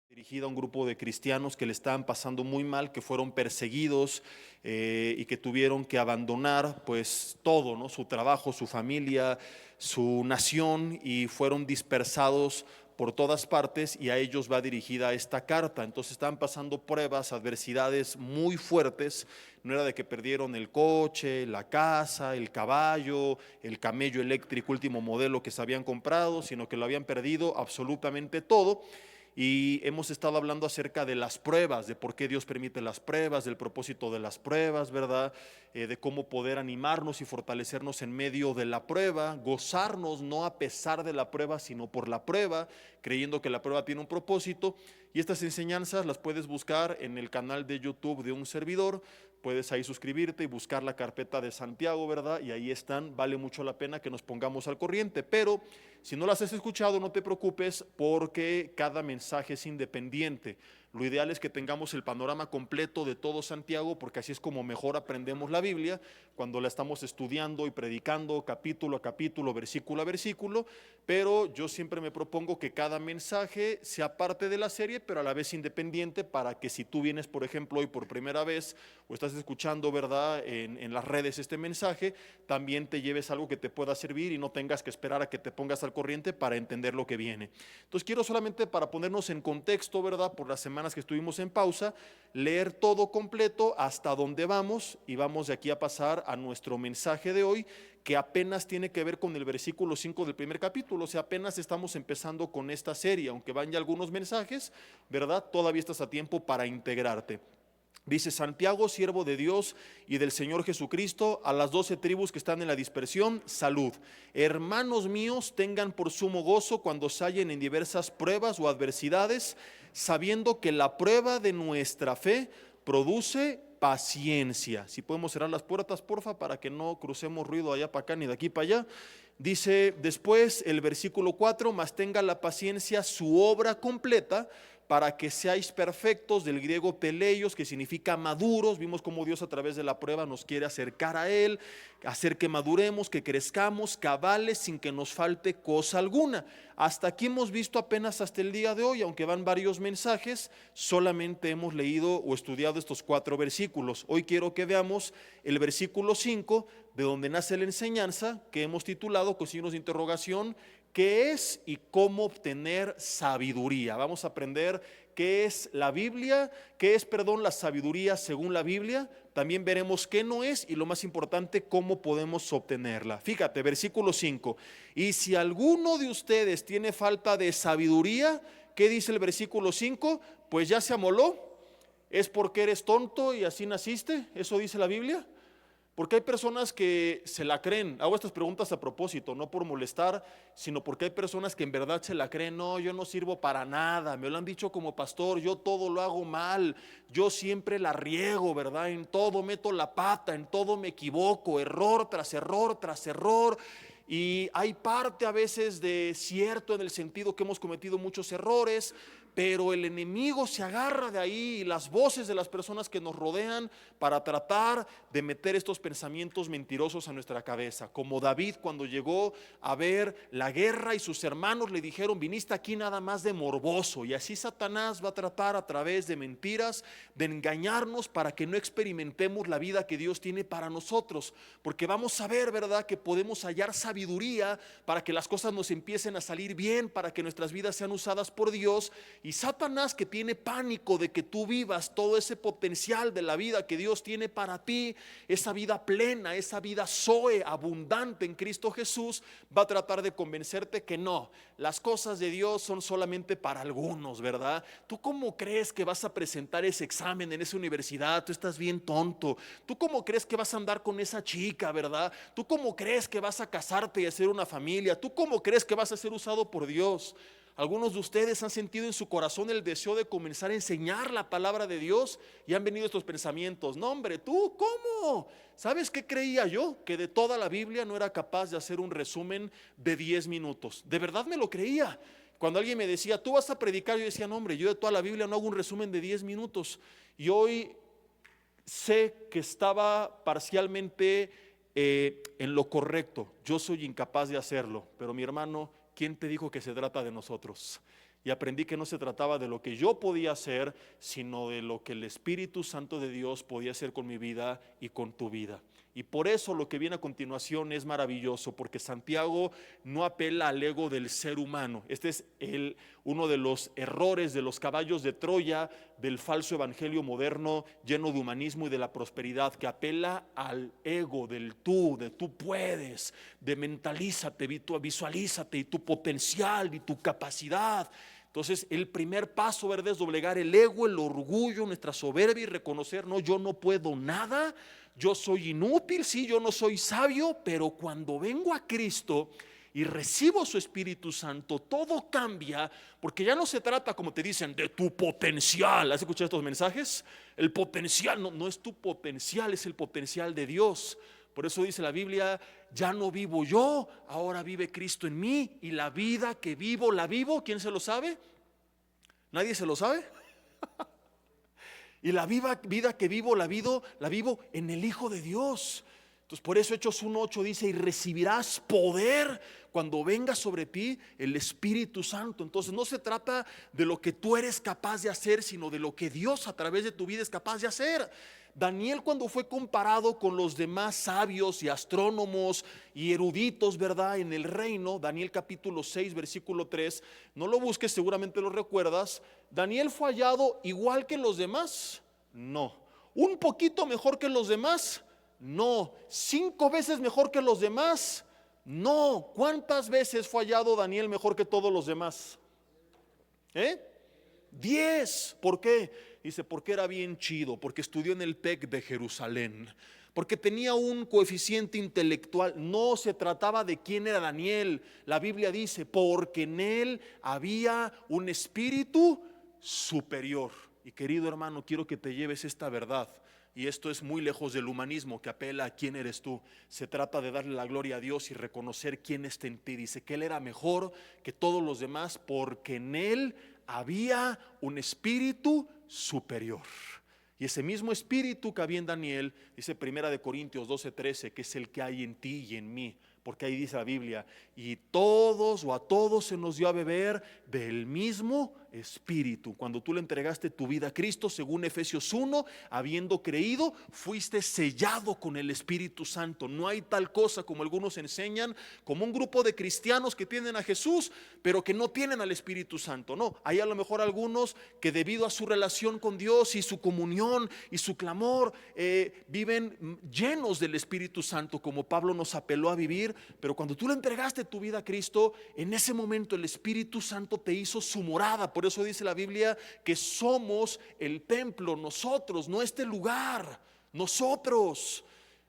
Dirigida a un grupo de cristianos que le estaban pasando muy mal, que fueron perseguidos y que tuvieron que abandonar pues todo, ¿no? Su trabajo, su familia, su nación, y fueron dispersados por todas partes, y a ellos va dirigida esta carta. Entonces estaban pasando pruebas, adversidades muy fuertes. No era de que perdieron el coche, la casa, el caballo, el camello eléctrico último modelo que se habían comprado, sino que lo habían perdido absolutamente todo. Y hemos estado hablando acerca de las pruebas, de por qué Dios permite las pruebas, del propósito de las pruebas, ¿verdad? De cómo poder animarnos y fortalecernos en medio de la prueba, gozarnos no a pesar de la prueba, sino por la prueba, creyendo que la prueba tiene un propósito. Y estas enseñanzas las puedes buscar en el canal de YouTube de un servidor. Puedes ahí suscribirte y buscar la carpeta de Santiago, ¿verdad? Y ahí están. Vale mucho la pena que nos pongamos al corriente, pero si no las has escuchado, no te preocupes, porque cada mensaje es independiente. Lo ideal es que tengamos el panorama completo de todo Santiago, porque así es como mejor aprendemos la Biblia, cuando la estamos estudiando y predicando capítulo a capítulo, versículo a versículo. Pero yo siempre me propongo que cada mensaje sea parte de la serie, pero a la vez independiente, para que si tú vienes, por ejemplo, hoy por primera vez, o estás escuchando, ¿verdad?, en las redes este mensaje, también te lleves algo que te pueda servir y no tengas que esperar a que te pongas al corriente para entender lo que viene. Entonces quiero solamente, para ponernos en contexto, ¿verdad?, por las semanas que estuvimos en pausa, leer todo completo hasta donde vamos, y vamos de aquí a pasar a nuestro mensaje de hoy, que apenas tiene que ver con el versículo 5 del primer capítulo. O sea, apenas estamos empezando con esta serie, aunque van ya algunos mensajes, ¿verdad? Todavía estás a tiempo para integrarte. Dice: Santiago, siervo de Dios y del Señor Jesucristo, a las 12 tribus que están en la dispersión, salud. Hermanos míos, tengan por sumo gozo cuando se hallen en diversas pruebas o adversidades, sabiendo que la prueba de nuestra fe produce paciencia. Si podemos cerrar las puertas, porfa, para que no crucemos ruido allá para acá ni de aquí para allá. Dice después el versículo 4: mas tenga la paciencia su obra completa, para que seáis perfectos, del griego teleios, que significa maduros. Vimos cómo Dios a través de la prueba nos quiere acercar a Él, hacer que maduremos, que crezcamos, cabales, sin que nos falte cosa alguna. Hasta aquí hemos visto apenas hasta el día de hoy, aunque van varios mensajes, solamente hemos leído o estudiado estos 4 versículos. Hoy quiero que veamos el versículo 5, de donde nace la enseñanza, que hemos titulado con signos de interrogación: ¿qué es y cómo obtener sabiduría? Vamos a aprender qué es la Biblia, qué es, la sabiduría según la Biblia. También veremos qué no es, y lo más importante, cómo podemos obtenerla. Fíjate, versículo 5: y si alguno de ustedes tiene falta de sabiduría, ¿qué dice el versículo 5? Pues ya se amoló, es porque eres tonto y así naciste. Eso dice la Biblia. Porque hay personas que se la creen. Hago estas preguntas a propósito, no por molestar, sino porque hay personas que en verdad se la creen. No, yo no sirvo para nada, me lo han dicho como pastor, yo todo lo hago mal, yo siempre la riego, ¿verdad? En todo meto la pata, en todo me equivoco, error tras error tras error. Y hay parte a veces de cierto, en el sentido que hemos cometido muchos errores, pero el enemigo se agarra de ahí, y las voces de las personas que nos rodean, para tratar de meter estos pensamientos mentirosos a nuestra cabeza. Como David, cuando llegó a ver la guerra y sus hermanos le dijeron: viniste aquí nada más de morboso. Y así Satanás va a tratar a través de mentiras de engañarnos, para que no experimentemos la vida que Dios tiene para nosotros. Porque vamos a ver, ¿verdad?, que podemos hallar sabiduría para que las cosas nos empiecen a salir bien, para que nuestras vidas sean usadas por Dios. Y Satanás, que tiene pánico de que tú vivas todo ese potencial de la vida que Dios tiene para ti, esa vida plena, esa vida zoe, abundante en Cristo Jesús, va a tratar de convencerte que no, las cosas de Dios son solamente para algunos, ¿verdad? ¿Tú cómo crees que vas a presentar ese examen en esa universidad? Tú estás bien tonto. ¿Tú cómo crees que vas a andar con esa chica, verdad? ¿Tú cómo crees que vas a casarte y hacer una familia? ¿Tú cómo crees que vas a ser usado por Dios? Algunos de ustedes han sentido en su corazón el deseo de comenzar a enseñar la palabra de Dios, y han venido estos pensamientos: no, hombre, ¿tú cómo? ¿Sabes qué creía yo? Que de toda la Biblia no era capaz de hacer un resumen de 10 minutos. De verdad me lo creía. Cuando alguien me decía: tú vas a predicar, yo decía: no, hombre, yo de toda la Biblia no hago un resumen de 10 minutos. Y hoy sé que estaba parcialmente en lo correcto. Yo soy incapaz de hacerlo, pero mi hermano, ¿quién te dijo que se trata de nosotros? Y aprendí que no se trataba de lo que yo podía hacer, sino de lo que el Espíritu Santo de Dios podía hacer con mi vida y con tu vida. Y por eso lo que viene a continuación es maravilloso, porque Santiago no apela al ego del ser humano. Este es uno de los errores de los caballos de Troya del falso evangelio moderno lleno de humanismo y de la prosperidad, que apela al ego del tú, de tú puedes, de mentalízate, visualízate y tu potencial y tu capacidad. Entonces el primer paso, ¿verdad?, es doblegar el ego, el orgullo, nuestra soberbia y reconocer, no, yo no puedo nada, yo soy inútil, sí, yo no soy sabio, pero cuando vengo a Cristo y recibo su Espíritu Santo, todo cambia, porque ya no se trata, como te dicen, de tu potencial. ¿Has escuchado estos mensajes? El potencial no es tu potencial, es el potencial de Dios. Por eso dice la Biblia, ya no vivo yo, ahora vive Cristo en mí, y la vida que vivo, la vivo. ¿Quién se lo sabe? ¿Nadie se lo sabe? Y la vida que vivo, la vivo en el Hijo de Dios. Entonces por eso Hechos 1:8 dice, y recibirás poder cuando venga sobre ti el Espíritu Santo. Entonces no se trata de lo que tú eres capaz de hacer, sino de lo que Dios a través de tu vida es capaz de hacer. Daniel, cuando fue comparado con los demás sabios y astrónomos y eruditos, ¿verdad?, en el reino, Daniel capítulo 6 versículo 3, no lo busques, seguramente lo recuerdas. Daniel fue hallado igual que los demás, no. Un poquito mejor que los demás, no. 5 veces mejor que los demás, no. ¿Cuántas veces fue hallado Daniel mejor que todos los demás? 10. ¿Por qué? Dice, porque era bien chido, porque estudió en el TEC de Jerusalén, porque tenía un coeficiente intelectual. No se trataba de quién era Daniel. La Biblia dice, porque en él había un espíritu superior. Y querido hermano, quiero que te lleves esta verdad. Y esto es muy lejos del humanismo que apela a quién eres tú. Se trata de darle la gloria a Dios y reconocer quién está en ti. Dice que él era mejor que todos los demás porque en él había un espíritu superior. Y ese mismo espíritu que había en Daniel, dice Primera de Corintios 12:13, que es el que hay en ti y en mí. Porque ahí dice la Biblia, y todos o a todos se nos dio a beber del mismo espíritu. Cuando tú le entregaste tu vida a Cristo, según Efesios 1, habiendo creído, fuiste sellado con el Espíritu Santo. No hay tal cosa, como algunos enseñan, como un grupo de cristianos que tienen a Jesús, pero que no tienen al Espíritu Santo. No, hay a lo mejor algunos que debido a su relación con Dios y su comunión y su clamor, viven llenos del Espíritu Santo, como Pablo nos apeló a vivir. Pero cuando tú le entregaste tu vida a Cristo, en ese momento el Espíritu Santo te hizo su morada. Por eso dice la Biblia que somos el templo, nosotros, no este lugar, nosotros.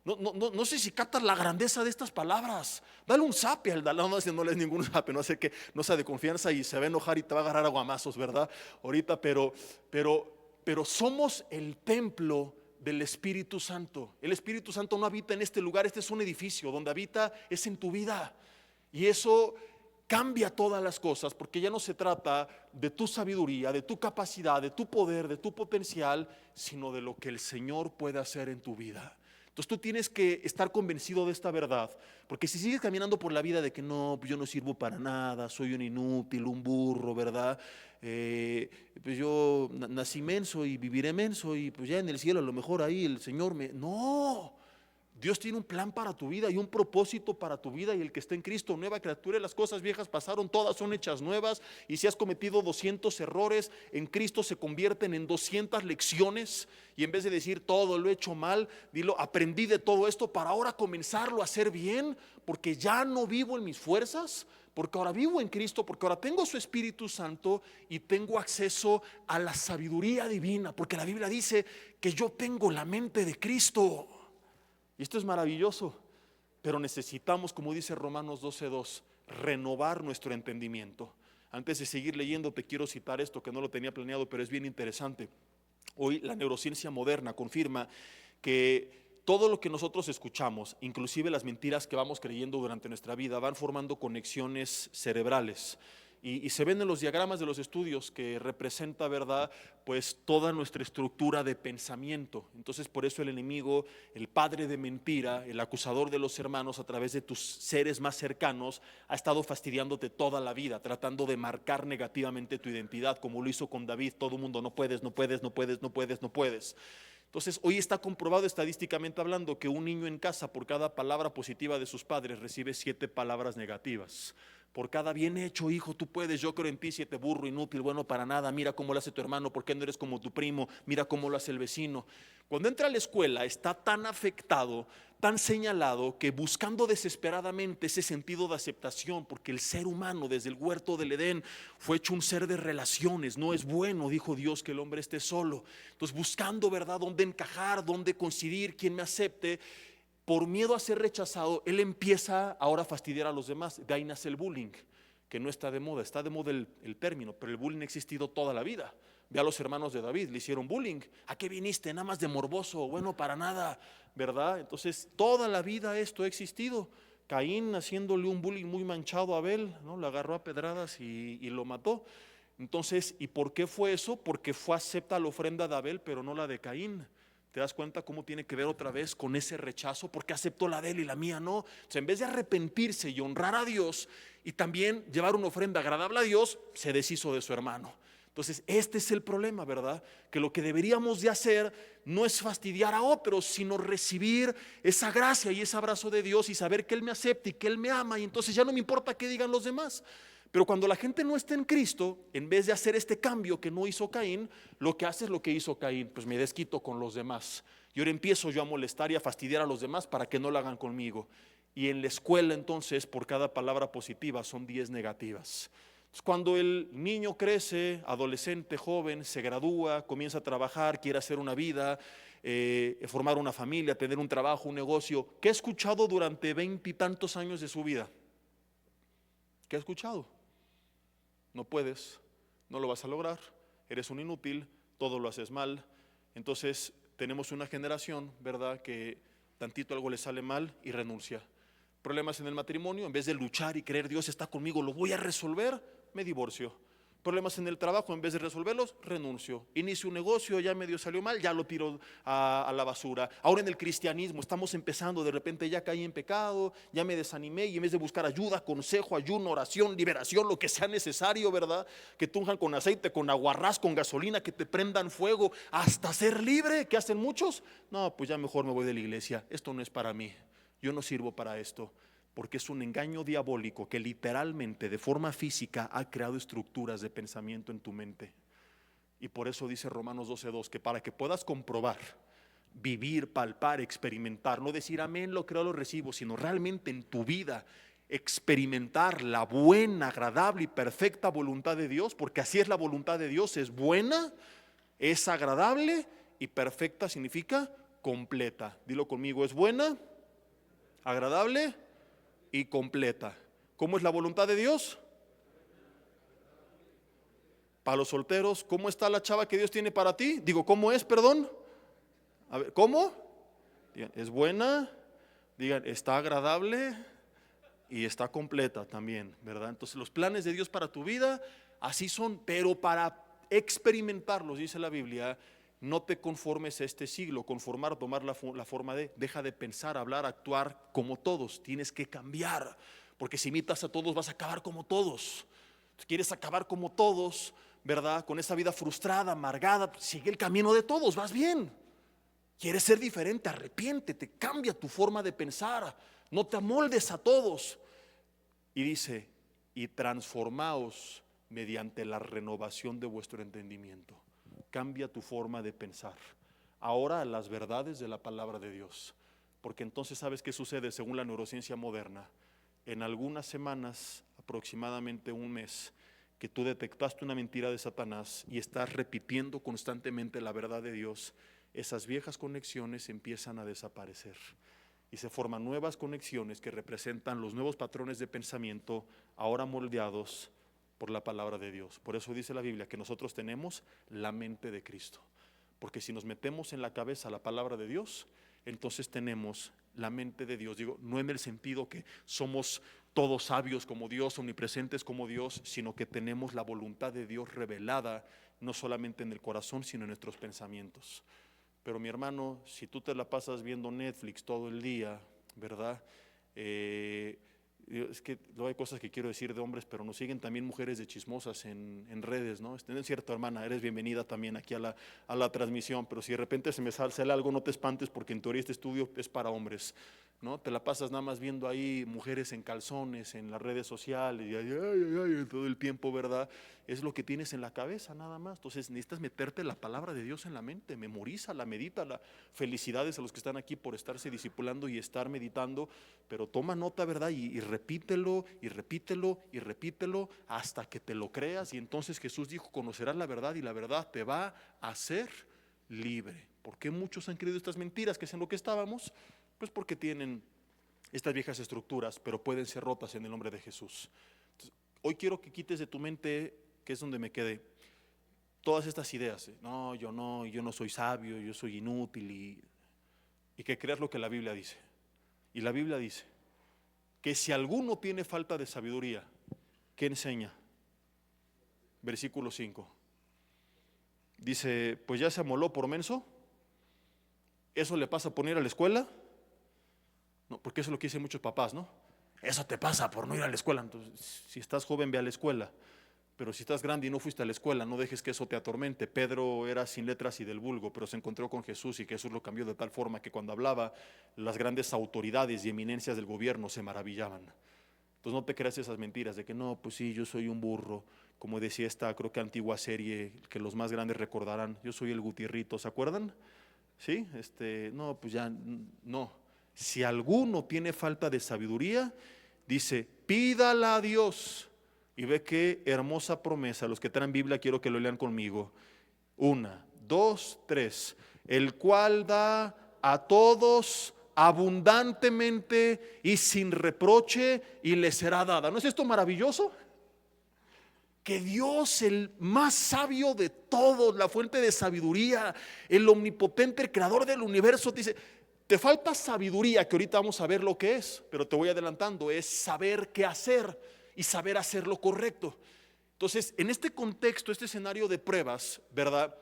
No sé si captas la grandeza de estas palabras. Dale un zape al dalón, no le des ningún zape, no sé que no sea de confianza y se va a enojar y te va a agarrar aguamazos, ¿verdad? Ahorita, pero somos el templo del Espíritu Santo. El Espíritu Santo no habita en este lugar, este es un edificio. Donde habita es en tu vida. Y eso cambia todas las cosas, porque ya no se trata de tu sabiduría, de tu capacidad, de tu poder, de tu potencial, sino de lo que el Señor puede hacer en tu vida. Entonces tú tienes que estar convencido de esta verdad, porque si sigues caminando por la vida de que no, yo no sirvo para nada, soy un inútil, un burro, ¿verdad? Pues yo nací menso y viviré menso y pues ya en el cielo a lo mejor ahí el Señor me... No, Dios tiene un plan para tu vida y un propósito para tu vida, y el que está en Cristo, nueva criatura, las cosas viejas pasaron, todas son hechas nuevas. Y si has cometido 200 errores, en Cristo se convierten en 200 lecciones, y en vez de decir todo lo he hecho mal, dilo, aprendí de todo esto para ahora comenzarlo a hacer bien, porque ya no vivo en mis fuerzas, porque ahora vivo en Cristo, porque ahora tengo su Espíritu Santo y tengo acceso a la sabiduría divina, porque la Biblia dice que yo tengo la mente de Cristo. Y esto es maravilloso, pero necesitamos, como dice Romanos 12:2, renovar nuestro entendimiento. Antes de seguir leyendo, te quiero citar esto que no lo tenía planeado, pero es bien interesante. Hoy la neurociencia moderna confirma que todo lo que nosotros escuchamos, inclusive las mentiras que vamos creyendo durante nuestra vida, van formando conexiones cerebrales. Y se ven en los diagramas de los estudios que representa, ¿verdad?, pues toda nuestra estructura de pensamiento. Entonces por eso el enemigo, el padre de mentira, el acusador de los hermanos a través de tus seres más cercanos, ha estado fastidiándote toda la vida, tratando de marcar negativamente tu identidad, como lo hizo con David. Todo el mundo: no puedes, no puedes, no puedes, no puedes, no puedes. Entonces hoy está comprobado estadísticamente hablando que un niño en casa, por cada palabra positiva de sus padres, recibe 7 palabras negativas. Por cada: bien hecho, hijo, tú puedes, yo creo en ti. 7: burro, inútil, bueno para nada, mira cómo lo hace tu hermano, ¿por qué no eres como tu primo? Mira cómo lo hace el vecino. Cuando entra a la escuela está tan afectado, tan señalado, que buscando desesperadamente ese sentido de aceptación, porque el ser humano desde el huerto del Edén fue hecho un ser de relaciones. No es bueno, dijo Dios, que el hombre esté solo. Entonces buscando, ¿verdad?, dónde encajar, dónde coincidir, quién me acepte. Por miedo a ser rechazado, él empieza ahora a fastidiar a los demás. De ahí nace el bullying, que no está de moda. Está de moda el término, pero el bullying ha existido toda la vida. Ve a los hermanos de David, le hicieron bullying. ¿A qué viniste? Nada más de morboso, bueno para nada, ¿verdad? Entonces toda la vida esto ha existido. Caín haciéndole un bullying muy manchado a Abel, ¿no? Le agarró a pedradas y lo mató. Entonces, ¿y por qué fue eso? Porque fue acepta la ofrenda de Abel, pero no la de Caín. ¿Te das cuenta cómo tiene que ver otra vez con ese rechazo? Porque aceptó la de él y la mía no. Entonces, en vez de arrepentirse y honrar a Dios y también llevar una ofrenda agradable a Dios, se deshizo de su hermano. Entonces este es el problema, ¿verdad? Que lo que deberíamos de hacer no es fastidiar a otros, sino recibir esa gracia y ese abrazo de Dios y saber que Él me acepta y que Él me ama, y entonces ya no me importa qué digan los demás. Pero cuando la gente no está en Cristo, en vez de hacer este cambio que no hizo Caín, lo que hace es lo que hizo Caín: pues me desquito con los demás. Y ahora empiezo yo a molestar y a fastidiar a los demás para que no lo hagan conmigo. Y en la escuela entonces, por cada palabra positiva son 10 negativas. Entonces, cuando el niño crece, adolescente, joven, se gradúa, comienza a trabajar, quiere hacer una vida, formar una familia, tener un trabajo, un negocio, ¿qué ha escuchado durante 20 y tantos años de su vida? ¿Qué ha escuchado? No puedes, no lo vas a lograr, eres un inútil, todo lo haces mal. Entonces tenemos una generación, ¿verdad?, que tantito algo le sale mal y renuncia. Problemas en el matrimonio: en vez de luchar y creer Dios está conmigo, lo voy a resolver, me divorcio. Problemas en el trabajo: en vez de resolverlos, renuncio. Inicio un negocio, ya medio salió mal, ya lo tiro a la basura. Ahora en el cristianismo estamos empezando, de repente ya caí en pecado, ya me desanimé, y en vez de buscar ayuda, consejo, ayuno, oración, liberación, lo que sea necesario, ¿verdad?, que te unjan con aceite, con aguarrás, con gasolina, que te prendan fuego hasta ser libre. ¿Qué hacen muchos? No, pues ya mejor me voy de la iglesia, esto no es para mí, yo no sirvo para esto. Porque es un engaño diabólico que literalmente, de forma física, ha creado estructuras de pensamiento en tu mente. Y por eso dice Romanos 12:2, que para que puedas comprobar, vivir, palpar, experimentar, no decir amén, lo creo, lo recibo, sino realmente en tu vida experimentar la buena, agradable y perfecta voluntad de Dios, porque así es la voluntad de Dios: es buena, es agradable y perfecta. Significa completa. Dilo conmigo: es buena, agradable y completa. ¿Cómo es la voluntad de Dios? Para los solteros, ¿cómo está la chava que Dios tiene para ti? Digo, ¿cómo es? Perdón. A ver, ¿cómo? Digan, es buena. Digan, está agradable y está completa también, ¿verdad? Entonces los planes de Dios para tu vida así son, pero para experimentarlos, dice la Biblia, no te conformes a este siglo. Conformar, tomar la forma de, deja de pensar, hablar, actuar como todos. Tienes que cambiar, porque si imitas a todos vas a acabar como todos. Si quieres acabar como todos, ¿verdad?, con esa vida frustrada, amargada, sigue el camino de todos, vas bien. Quieres ser diferente, arrepiéntete, cambia tu forma de pensar, no te amoldes a todos. Y dice: y transformaos mediante la renovación de vuestro entendimiento. Cambia tu forma de pensar ahora a las verdades de la palabra de Dios, porque entonces ¿sabes qué sucede? Según la neurociencia moderna, en algunas semanas, aproximadamente un mes, que tú detectaste una mentira de Satanás y estás repitiendo constantemente la verdad de Dios, esas viejas conexiones empiezan a desaparecer y se forman nuevas conexiones que representan los nuevos patrones de pensamiento, ahora moldeados por la palabra de Dios. Por eso dice la Biblia que nosotros tenemos la mente de Cristo, porque si nos metemos en la cabeza la palabra de Dios, entonces tenemos la mente de Dios. Digo, no en el sentido que somos todos sabios como Dios, omnipresentes como Dios, sino que tenemos la voluntad de Dios revelada, no solamente en el corazón, sino en nuestros pensamientos. Pero mi hermano, si tú te la pasas viendo Netflix todo el día, ¿verdad? Es que luego hay cosas que quiero decir de hombres, pero nos siguen también mujeres de chismosas en redes, ¿no? Es cierto, hermana, eres bienvenida también aquí a la transmisión, pero si de repente se me sale algo, no te espantes, porque en teoría este estudio es para hombres, ¿no? Te la pasas nada más viendo ahí mujeres en calzones, en las redes sociales, y ay, todo el tiempo, ¿verdad? Es lo que tienes en la cabeza, nada más. Entonces necesitas meterte la palabra de Dios en la mente, memorízala, medítala. Felicidades a los que están aquí por estarse discipulando y estar meditando, pero toma nota, ¿verdad? Y repítelo, y repítelo, y repítelo, hasta que te lo creas. Y entonces Jesús dijo, conocerás la verdad, y la verdad te va a hacer libre. ¿Por qué muchos han creído estas mentiras, que es en lo que estábamos? Pues porque tienen estas viejas estructuras, pero pueden ser rotas en el nombre de Jesús. Entonces, hoy quiero que quites de tu mente, que es donde me quedé, todas estas ideas. No, yo no soy sabio, yo soy inútil, y que creas lo que la Biblia dice. Y la Biblia dice que si alguno tiene falta de sabiduría, ¿qué enseña? Versículo 5. Dice, pues ya se amoló por menso. ¿Eso le pasa por no ir a la escuela? No, porque eso es lo que dicen muchos papás, ¿no? Eso te pasa por no ir a la escuela. Entonces, si estás joven, ve a la escuela. Pero si estás grande y no fuiste a la escuela, no dejes que eso te atormente. Pedro era sin letras y del vulgo, pero se encontró con Jesús, y Jesús lo cambió de tal forma que cuando hablaba, las grandes autoridades y eminencias del gobierno se maravillaban. Entonces no te creas esas mentiras de que no, pues sí, yo soy un burro. Como decía esta, creo que antigua serie que los más grandes recordarán, yo soy el Gutierrito, ¿se acuerdan? Sí, no, pues ya no. Si alguno tiene falta de sabiduría, dice, pídala a Dios. Y ve qué hermosa promesa. Los que traen Biblia, quiero que lo lean conmigo. 1, 2, 3. El cual da a todos abundantemente y sin reproche, y les será dada. ¿No es esto maravilloso? Que Dios, el más sabio de todos, la fuente de sabiduría, el omnipotente, el creador del universo, dice, te falta sabiduría, que ahorita vamos a ver lo que es, pero te voy adelantando, es saber qué hacer y saber hacer lo correcto. Entonces, en este contexto, este escenario de pruebas, ¿verdad?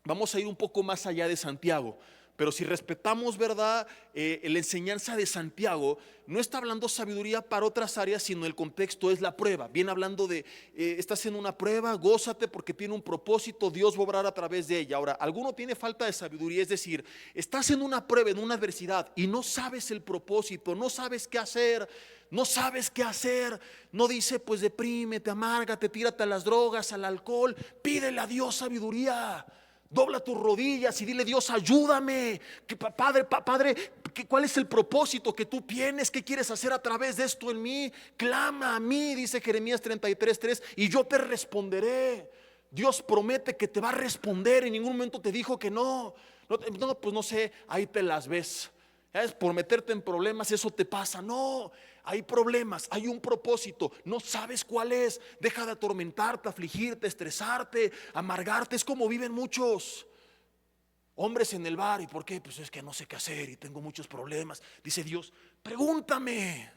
Vamos a ir un poco más allá de Santiago. Pero si respetamos, ¿verdad? La enseñanza de Santiago, no está hablando sabiduría para otras áreas, sino el contexto es la prueba. Viene hablando de, estás en una prueba, gózate porque tiene un propósito, Dios va a obrar a través de ella. Ahora, alguno tiene falta de sabiduría, es decir, estás en una prueba, en una adversidad, y no sabes el propósito, no sabes qué hacer. No sabes qué hacer, no dice pues deprímete, amárgate, tírate a las drogas, al alcohol, pídele a Dios sabiduría. Dobla tus rodillas y dile, Dios, ayúdame. Padre, ¿cuál es el propósito que tú tienes? ¿Qué quieres hacer a través de esto en mí? Clama a mí, dice Jeremías 33:3, y yo te responderé. Dios promete que te va a responder. En ningún momento te dijo que no. No, pues no sé, ahí te las ves. ¿Sabes? Por meterte en problemas, eso te pasa. No, hay problemas, hay un propósito, no sabes cuál es. Deja de atormentarte, afligirte, estresarte, amargarte. Es como viven muchos hombres en el bar. ¿Y por qué? Pues es que no sé qué hacer y tengo muchos problemas. Dice Dios, pregúntame,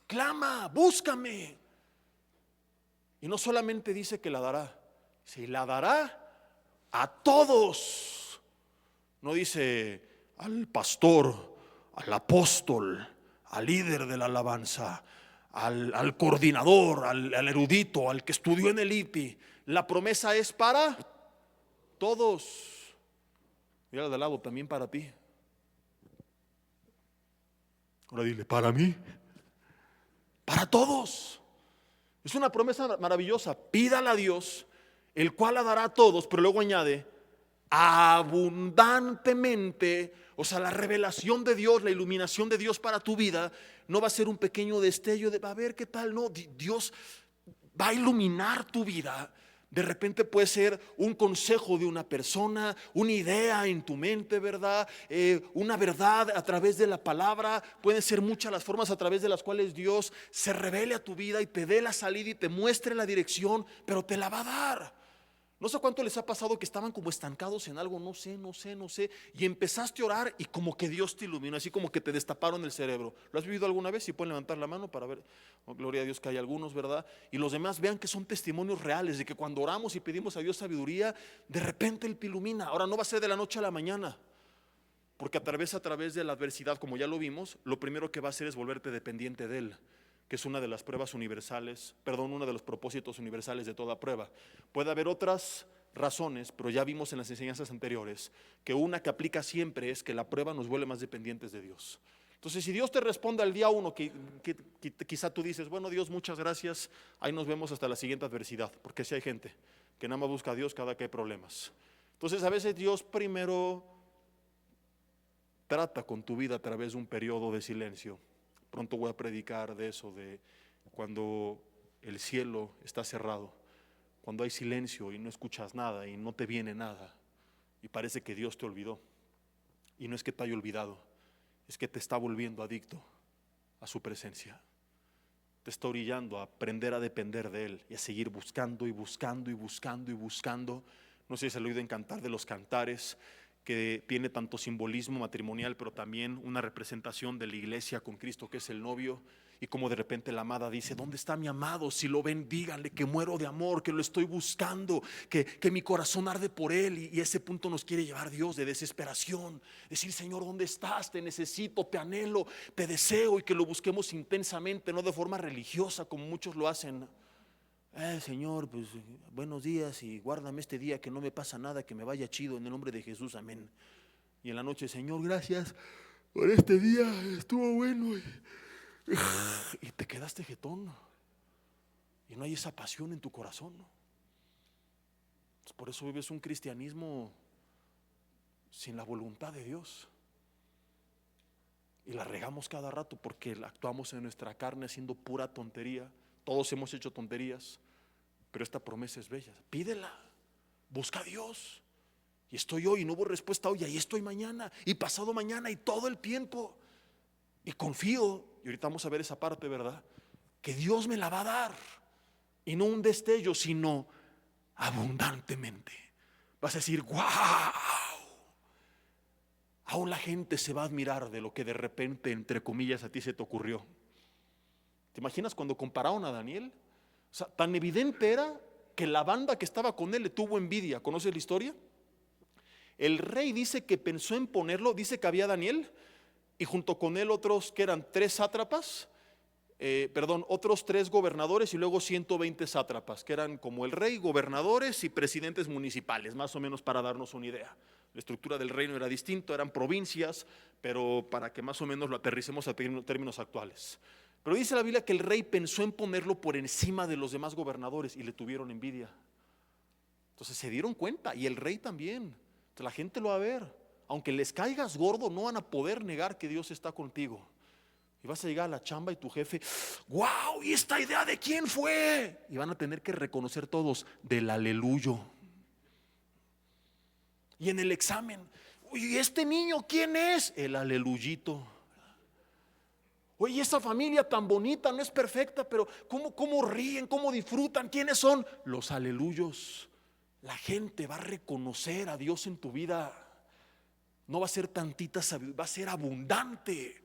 clama, búscame. Y no solamente dice que la dará, si la dará a todos. No dice al pastor, al apóstol, al líder de la alabanza, al coordinador, al erudito, al que estudió en el IPI. La promesa es para todos. Mira de lado, también para ti. Ahora dile, para mí, para todos. Es una promesa maravillosa. Pídala a Dios, el cual la dará a todos, pero luego añade, abundantemente. O sea, la revelación de Dios, la iluminación de Dios para tu vida no va a ser un pequeño destello de a ver qué tal. No, Dios va a iluminar tu vida. De repente puede ser un consejo de una persona, una idea en tu mente, ¿verdad? Una verdad a través de la palabra. Pueden ser muchas las formas a través de las cuales Dios se revele a tu vida y te dé la salida y te muestre la dirección, pero te la va a dar. No sé cuánto les ha pasado que estaban como estancados en algo, no sé, y empezaste a orar y como que Dios te iluminó, así como que te destaparon el cerebro. ¿Lo has vivido alguna vez? Si pueden levantar la mano para ver, oh, gloria a Dios que hay algunos, ¿verdad? Y los demás vean que son testimonios reales de que cuando oramos y pedimos a Dios sabiduría, de repente Él te ilumina. Ahora no va a ser de la noche a la mañana, porque a través de la adversidad, como ya lo vimos, lo primero que va a hacer es volverte dependiente de Él, que es una de las pruebas universales, perdón, uno de los propósitos universales de toda prueba. Puede haber otras razones, pero ya vimos en las enseñanzas anteriores que una que aplica siempre es que la prueba nos vuelve más dependientes de Dios. Entonces, si Dios te responde al día uno, que quizá tú dices, bueno Dios, muchas gracias, ahí nos vemos hasta la siguiente adversidad, porque si hay gente que nada más busca a Dios cada que hay problemas. Entonces, a veces Dios primero trata con tu vida a través de un periodo de silencio. Pronto voy a predicar de eso, de cuando el cielo está cerrado, cuando hay silencio y no escuchas nada y no te viene nada y parece que Dios te olvidó. Y no es que te haya olvidado, es que te está volviendo adicto a su presencia. Te está orillando a aprender a depender de Él y a seguir buscando y buscando y buscando y buscando. No sé si se lo he oído en Cantar de los Cantares, que tiene tanto simbolismo matrimonial, pero también una representación de la iglesia con Cristo, que es el novio. Y como de repente la amada dice, ¿dónde está mi amado? Si lo ven, díganle que muero de amor, que lo estoy buscando, que mi corazón arde por Él. Y ese punto nos quiere llevar Dios, de desesperación. Decir, Señor, ¿dónde estás? Te necesito, te anhelo, te deseo. Y que lo busquemos intensamente, no de forma religiosa como muchos lo hacen. Señor, pues buenos días y guárdame este día, que no me pasa nada, que me vaya chido en el nombre de Jesús, amén. Y en la noche, Señor, gracias por este día, estuvo bueno. Y te quedaste jetón y no hay esa pasión en tu corazón. Por eso vives un cristianismo sin la voluntad de Dios y la regamos cada rato porque actuamos en nuestra carne haciendo pura tontería. Todos hemos hecho tonterías, pero esta promesa es bella. Pídela, busca a Dios. Y estoy hoy y no hubo respuesta hoy, ahí estoy mañana y pasado mañana y todo el tiempo. Y confío, y ahorita vamos a ver esa parte, ¿verdad? Que Dios me la va a dar. Y no un destello, sino abundantemente. Vas a decir, wow. Aún la gente se va a admirar de lo que de repente, entre comillas, a ti se te ocurrió. ¿Te imaginas cuando compararon a Daniel? O sea, tan evidente era que la banda que estaba con él le tuvo envidia. ¿Conoces la historia? El rey dice que pensó en ponerlo, dice que había Daniel y junto con él otros que eran 3 sátrapas, otros 3 gobernadores y luego 120 sátrapas, que eran como el rey, gobernadores y presidentes municipales, más o menos para darnos una idea. La estructura del reino era distinta, eran provincias, pero para que más o menos lo aterricemos a términos actuales. Pero dice la Biblia que el rey pensó en ponerlo por encima de los demás gobernadores y le tuvieron envidia. Entonces se dieron cuenta, y el rey también. Entonces la gente lo va a ver. Aunque les caigas gordo, no van a poder negar que Dios está contigo. Y vas a llegar a la chamba y tu jefe, wow, ¿y esta idea de quién fue? Y van a tener que reconocer todos del aleluyo. Y en el examen, ¿y este niño quién es? El aleluyito. Oye, esa familia tan bonita, no es perfecta, pero ¿cómo ríen? ¿Cómo disfrutan? ¿Quiénes son? Los aleluyos. La gente va a reconocer a Dios en tu vida. No va a ser tantita sabiduría, va a ser abundante.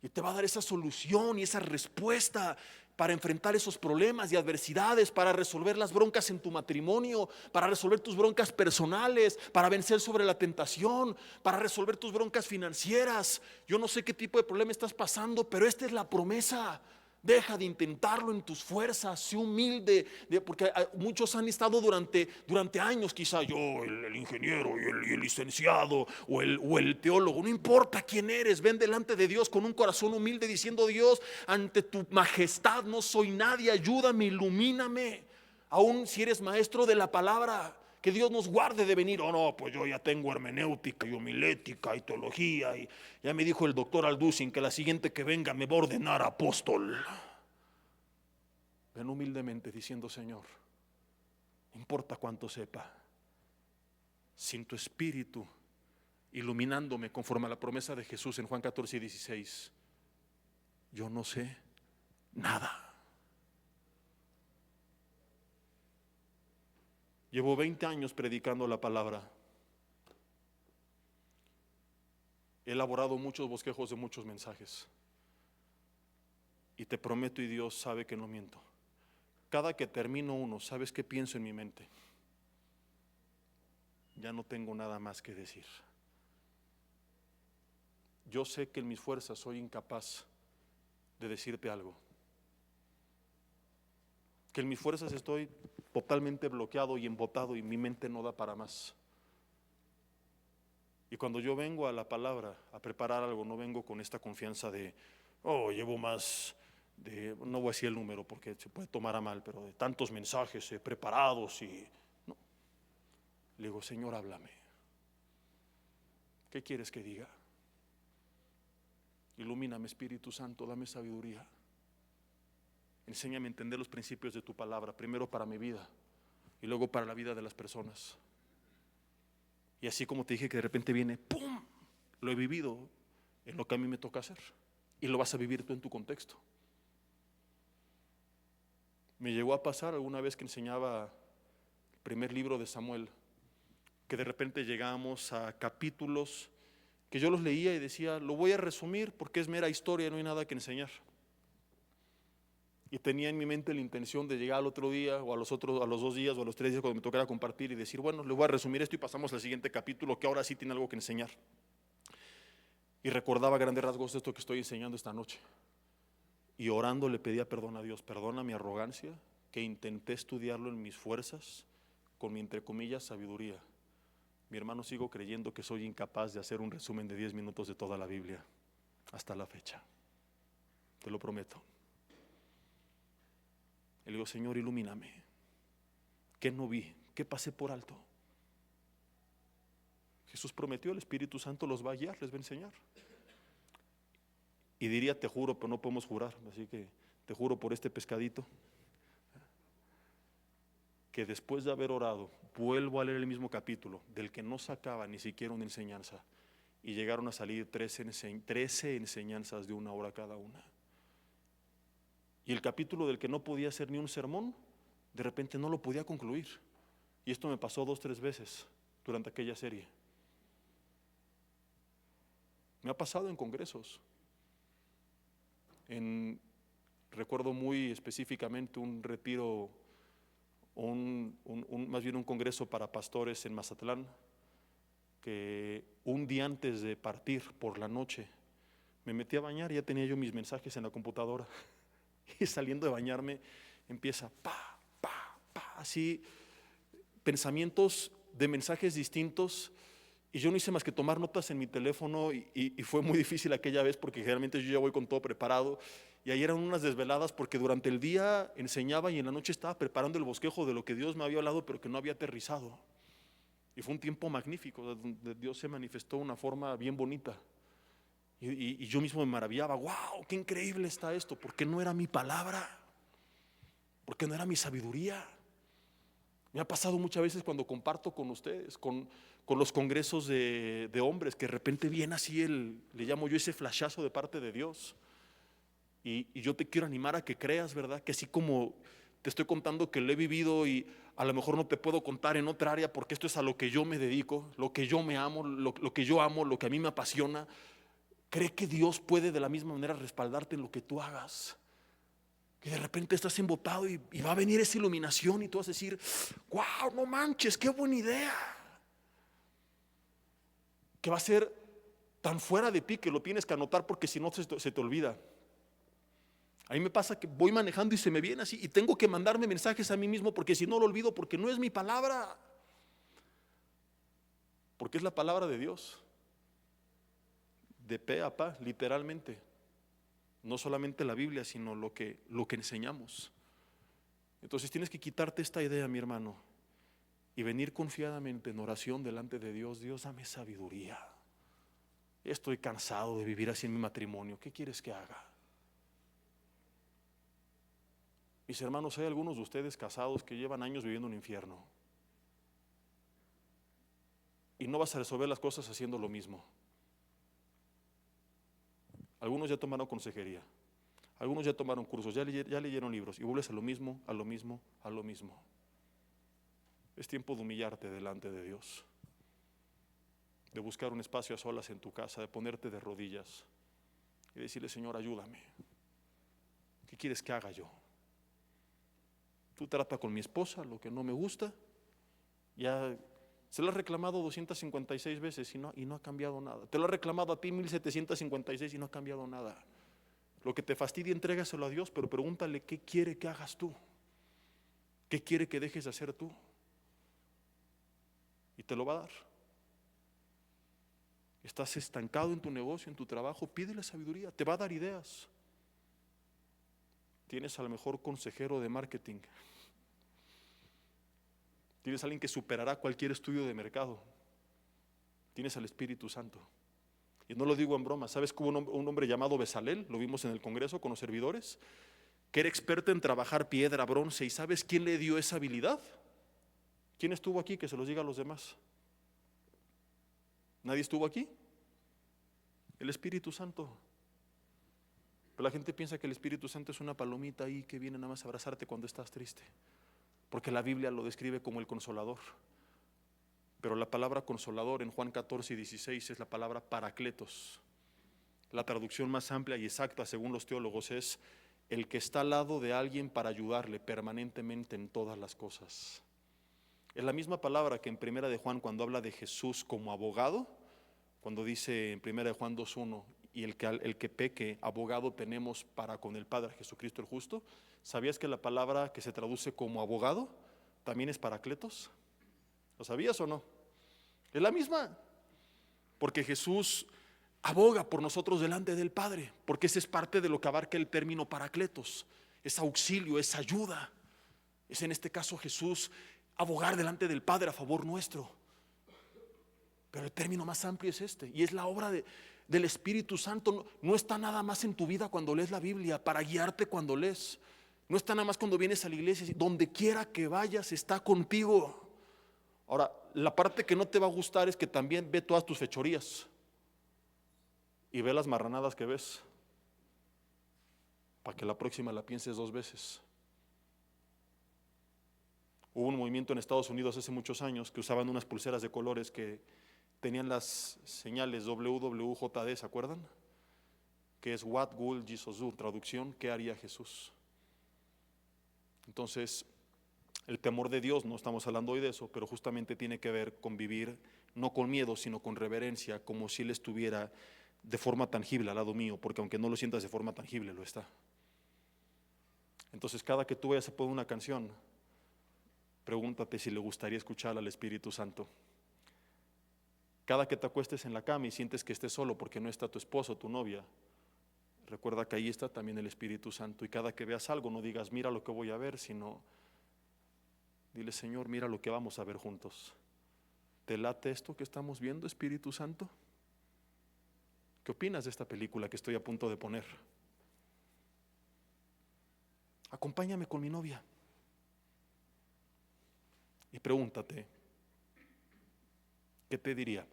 Y te va a dar esa solución y esa respuesta para enfrentar esos problemas y adversidades, para resolver las broncas en tu matrimonio, para resolver tus broncas personales, para vencer sobre la tentación, para resolver tus broncas financieras. Yo no sé qué tipo de problema estás pasando, pero esta es la promesa. Deja de intentarlo en tus fuerzas, sé humilde, porque muchos han estado durante años, quizá yo, el ingeniero y el licenciado o el teólogo, no importa quién eres, ven delante de Dios con un corazón humilde diciendo, Dios, ante tu majestad no soy nadie, ayúdame, ilumíname. Aún si eres maestro de la palabra, que Dios nos guarde de venir, oh no, pues yo ya tengo hermenéutica y homilética y teología, y ya me dijo el doctor Alducin que la siguiente que venga me va a ordenar apóstol. Ven humildemente diciendo, Señor, no importa cuánto sepa, sin tu espíritu iluminándome conforme a la promesa de Jesús en Juan 14 y 16, yo no sé nada. Llevo 20 años predicando la palabra. He elaborado muchos bosquejos de muchos mensajes. Y te prometo, y Dios sabe que no miento, cada que termino uno, ¿sabes qué pienso en mi mente? Ya no tengo nada más que decir. Yo sé que en mis fuerzas soy incapaz de decirte algo. Que en mis fuerzas estoy totalmente bloqueado y embotado y mi mente no da para más. Y cuando yo vengo a la palabra a preparar algo, no vengo con esta confianza de, oh, llevo más de, no voy a decir el número porque se puede tomar a mal, pero de tantos mensajes preparados y no. Le digo, Señor, háblame. ¿Qué quieres que diga? Ilumíname, Espíritu Santo, dame sabiduría. Enséñame a entender los principios de tu palabra, primero para mi vida y luego para la vida de las personas. Y así como te dije que de repente viene, ¡pum!, lo he vivido en lo que a mí me toca hacer. Y lo vas a vivir tú en tu contexto. Me llegó a pasar alguna vez que enseñaba el primer libro de Samuel, que de repente llegamos a capítulos que yo los leía y decía, lo voy a resumir porque es mera historia, no hay nada que enseñar. Y tenía en mi mente la intención de llegar al otro día o a los 2 días o a los 3 días cuando me tocara compartir y decir, bueno, le voy a resumir esto y pasamos al siguiente capítulo que ahora sí tiene algo que enseñar. Y recordaba a grandes rasgos esto que estoy enseñando esta noche. Y orando le pedía perdón a Dios, perdona mi arrogancia, que intenté estudiarlo en mis fuerzas, con mi entre comillas sabiduría. Mi hermano, sigo creyendo que soy incapaz de hacer un resumen de 10 minutos de toda la Biblia, hasta la fecha. Te lo prometo. Y le digo, Señor, ilumíname. ¿Qué no vi? ¿Qué pasé por alto? Jesús prometió, el Espíritu Santo los va a guiar, les va a enseñar. Y diría, te juro, pero no podemos jurar, así que te juro por este pescadito, que después de haber orado, vuelvo a leer el mismo capítulo, del que no sacaba ni siquiera una enseñanza, y llegaron a salir 13 enseñanzas de 1 hora cada una. Y el capítulo del que no podía hacer ni un sermón, de repente no lo podía concluir. Y esto me pasó 2 o 3 veces durante aquella serie. Me ha pasado en congresos. Recuerdo muy específicamente un retiro, más bien un congreso para pastores en Mazatlán, que un día antes de partir por la noche me metí a bañar y ya tenía yo mis mensajes en la computadora. Y saliendo de bañarme empieza así pensamientos de mensajes distintos, y yo no hice más que tomar notas en mi teléfono y fue muy difícil aquella vez porque generalmente yo ya voy con todo preparado, y ahí eran unas desveladas porque durante el día enseñaba y en la noche estaba preparando el bosquejo de lo que Dios me había hablado pero que no había aterrizado, y fue un tiempo magnífico donde Dios se manifestó de una forma bien bonita. Y yo mismo me maravillaba, wow, qué increíble está esto, porque no era mi palabra, porque no era mi sabiduría. Me ha pasado muchas veces cuando comparto con ustedes, con los congresos de hombres, que de repente viene así le llamo yo ese flashazo de parte de Dios. Y yo te quiero animar a que creas, ¿verdad? Que así como te estoy contando que lo he vivido y a lo mejor no te puedo contar en otra área porque esto es a lo que yo me dedico, lo que yo me amo, lo que yo amo, lo que a mí me apasiona. Cree que Dios puede de la misma manera respaldarte en lo que tú hagas. Que de repente estás embotado y va a venir esa iluminación y tú vas a decir, wow, no manches, qué buena idea. Que va a ser tan fuera de ti que lo tienes que anotar porque si no se te olvida. A mí me pasa que voy manejando y se me viene así y tengo que mandarme mensajes a mí mismo porque si no lo olvido, porque no es mi palabra. Porque es la palabra de Dios. De pe a pa, literalmente. No solamente la Biblia, sino lo que enseñamos. Entonces tienes que quitarte esta idea, mi hermano, y venir confiadamente en oración delante de Dios. Dios, dame sabiduría. Estoy cansado de vivir así en mi matrimonio. ¿Qué quieres que haga? Mis hermanos, hay algunos de ustedes casados que llevan años viviendo un infierno. Y no vas a resolver las cosas haciendo lo mismo. Algunos ya tomaron consejería. Algunos ya tomaron cursos, ya leyeron libros y vuelves a lo mismo, a lo mismo, a lo mismo. Es tiempo de humillarte delante de Dios, de buscar un espacio a solas en tu casa, de ponerte de rodillas y decirle: Señor, ayúdame. ¿Qué quieres que haga yo? Tú trata con mi esposa lo que no me gusta. Ya se lo has reclamado 256 veces y no ha cambiado nada. Te lo ha reclamado a ti 1756 y no ha cambiado nada. Lo que te fastidia, entrégaselo a Dios, pero pregúntale qué quiere que hagas tú. ¿Qué quiere que dejes de hacer tú? Y te lo va a dar. Estás estancado en tu negocio, en tu trabajo, pídele sabiduría, te va a dar ideas. Tienes al mejor consejero de marketing. Tienes a alguien que superará cualquier estudio de mercado. Tienes al Espíritu Santo. Y no lo digo en broma. ¿Sabes que hubo un hombre llamado Bezalel? Lo vimos en el Congreso con los servidores, que era experto en trabajar piedra, bronce. ¿Y sabes quién le dio esa habilidad? ¿Quién estuvo aquí? Que se los diga a los demás. ¿Nadie estuvo aquí? El Espíritu Santo. Pero la gente piensa que el Espíritu Santo es una palomita ahí que viene nada más a abrazarte cuando estás triste, porque la Biblia lo describe como el consolador. Pero la palabra consolador en Juan 14 y 16 es la palabra paracletos. La traducción más amplia y exacta según los teólogos es el que está al lado de alguien para ayudarle permanentemente en todas las cosas. Es la misma palabra que en Primera de Juan, cuando habla de Jesús como abogado, cuando dice en Primera de Juan 2:1, y el que peque, abogado tenemos para con el Padre, Jesucristo el justo. ¿Sabías que la palabra que se traduce como abogado también es paracletos? ¿Lo sabías o no? Es la misma, porque Jesús aboga por nosotros delante del Padre, porque esa es parte de lo que abarca el término paracletos, es auxilio, es ayuda. Es en este caso Jesús abogar delante del Padre a favor nuestro. Pero el término más amplio es este, y es la obra del Espíritu Santo. No está nada más en tu vida cuando lees la Biblia, para guiarte cuando lees. No está nada más cuando vienes a la iglesia, donde quiera que vayas está contigo. Ahora, la parte que no te va a gustar es que también ve todas tus fechorías y ve las marranadas que ves, para que la próxima la pienses 2 veces. Hubo un movimiento en Estados Unidos hace muchos años que usaban unas pulseras de colores que tenían las señales WWJD, ¿se acuerdan? Que es What Would Jesus Do, traducción, ¿qué haría Jesús? Entonces, el temor de Dios, no estamos hablando hoy de eso, pero justamente tiene que ver con vivir no con miedo, sino con reverencia, como si Él estuviera de forma tangible al lado mío, porque aunque no lo sientas de forma tangible, lo está. Entonces, cada que tú vayas a poner una canción, pregúntate si le gustaría escuchar al Espíritu Santo. Cada que te acuestes en la cama y sientes que estés solo porque no está tu esposo, tu novia, recuerda que ahí está también el Espíritu Santo. Y cada que veas algo, no digas mira lo que voy a ver, sino dile: Señor, mira lo que vamos a ver juntos. ¿Te late esto que estamos viendo, Espíritu Santo? ¿Qué opinas de esta película que estoy a punto de poner? Acompáñame con mi novia y pregúntate, ¿qué te diría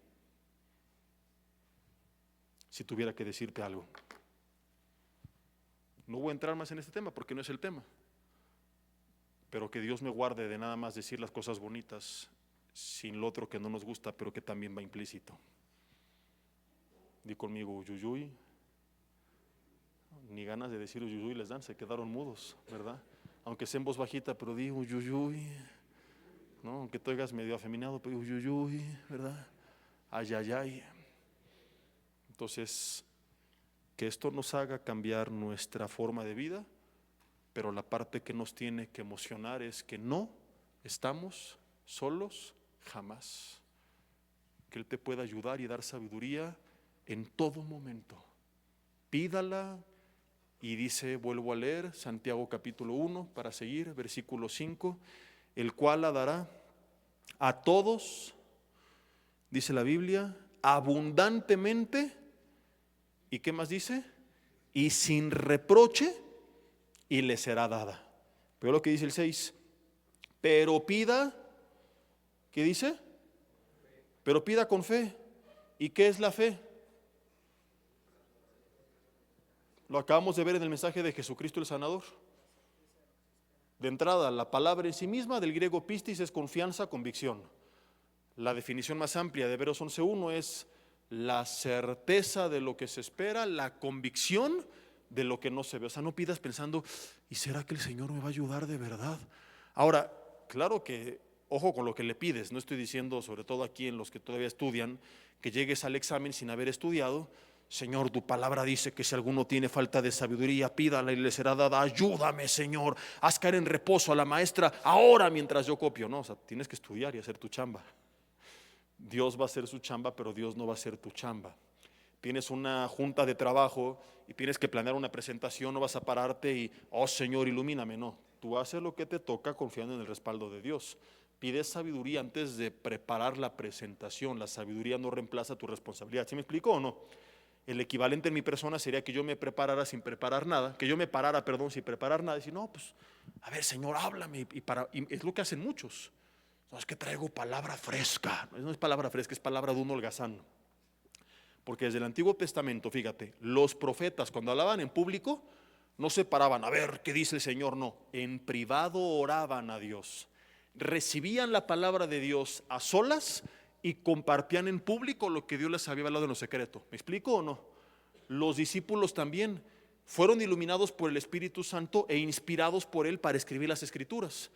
si tuviera que decirte algo? No voy a entrar más en este tema porque no es el tema, pero que Dios me guarde de nada más decir las cosas bonitas sin lo otro que no nos gusta, pero que también va implícito. Di conmigo uyuyuy. Ni ganas de decir uyuyuy les dan, se quedaron mudos, ¿verdad? Aunque sea en voz bajita, pero di uyuyuy, ¿no? Aunque te oigas medio afeminado, pero uyuyuy, ¿verdad? Ay, ay, ay. Entonces, que esto nos haga cambiar nuestra forma de vida, pero la parte que nos tiene que emocionar es que no estamos solos jamás. Que Él te pueda ayudar y dar sabiduría en todo momento. Pídala. Y dice, vuelvo a leer Santiago capítulo 1 para seguir, versículo 5, el cual la dará a todos, dice la Biblia, abundantemente. ¿Y qué más dice? Y sin reproche, y le será dada. Pero lo que dice el 6, pero pida, ¿qué dice? Pero pida con fe. ¿Y qué es la fe? Lo acabamos de ver en el mensaje de Jesucristo el sanador. De entrada, la palabra en sí misma del griego pistis es confianza, convicción. La definición más amplia de Hebreos 11:1 es la certeza de lo que se espera, la convicción de lo que no se ve. O sea, no pidas pensando, ¿y será que el Señor me va a ayudar de verdad? Ahora, claro que, ojo con lo que le pides, no estoy diciendo, sobre todo aquí en los que todavía estudian, que llegues al examen sin haber estudiado. Señor, tu palabra dice que si alguno tiene falta de sabiduría, pídala y le será dada. Ayúdame, Señor, haz caer en reposo a la maestra ahora mientras yo copio. No, o sea, tienes que estudiar y hacer tu chamba. Dios va a hacer su chamba, pero Dios no va a hacer tu chamba. Tienes una junta de trabajo y tienes que planear una presentación, no vas a pararte y, oh Señor, ilumíname. No, tú haces lo que te toca confiando en el respaldo de Dios. Pides sabiduría antes de preparar la presentación. La sabiduría no reemplaza tu responsabilidad. ¿Sí me explico o no? El equivalente en mi persona sería que yo me preparara sin preparar nada, que yo me parara, perdón, sin preparar nada, y decir, no, pues, a ver, Señor, háblame. Y es lo que hacen muchos. No, es que traigo palabra fresca. No es palabra fresca, es palabra de un holgazán. Porque desde el Antiguo Testamento, fíjate, los profetas cuando hablaban en público no se paraban a ver qué dice el Señor, no, en privado oraban a Dios, recibían la palabra de Dios a solas y compartían en público lo que Dios les había hablado en lo secreto. ¿Me explico o no? Los discípulos también fueron iluminados por el Espíritu Santo e inspirados por Él para escribir las Escrituras.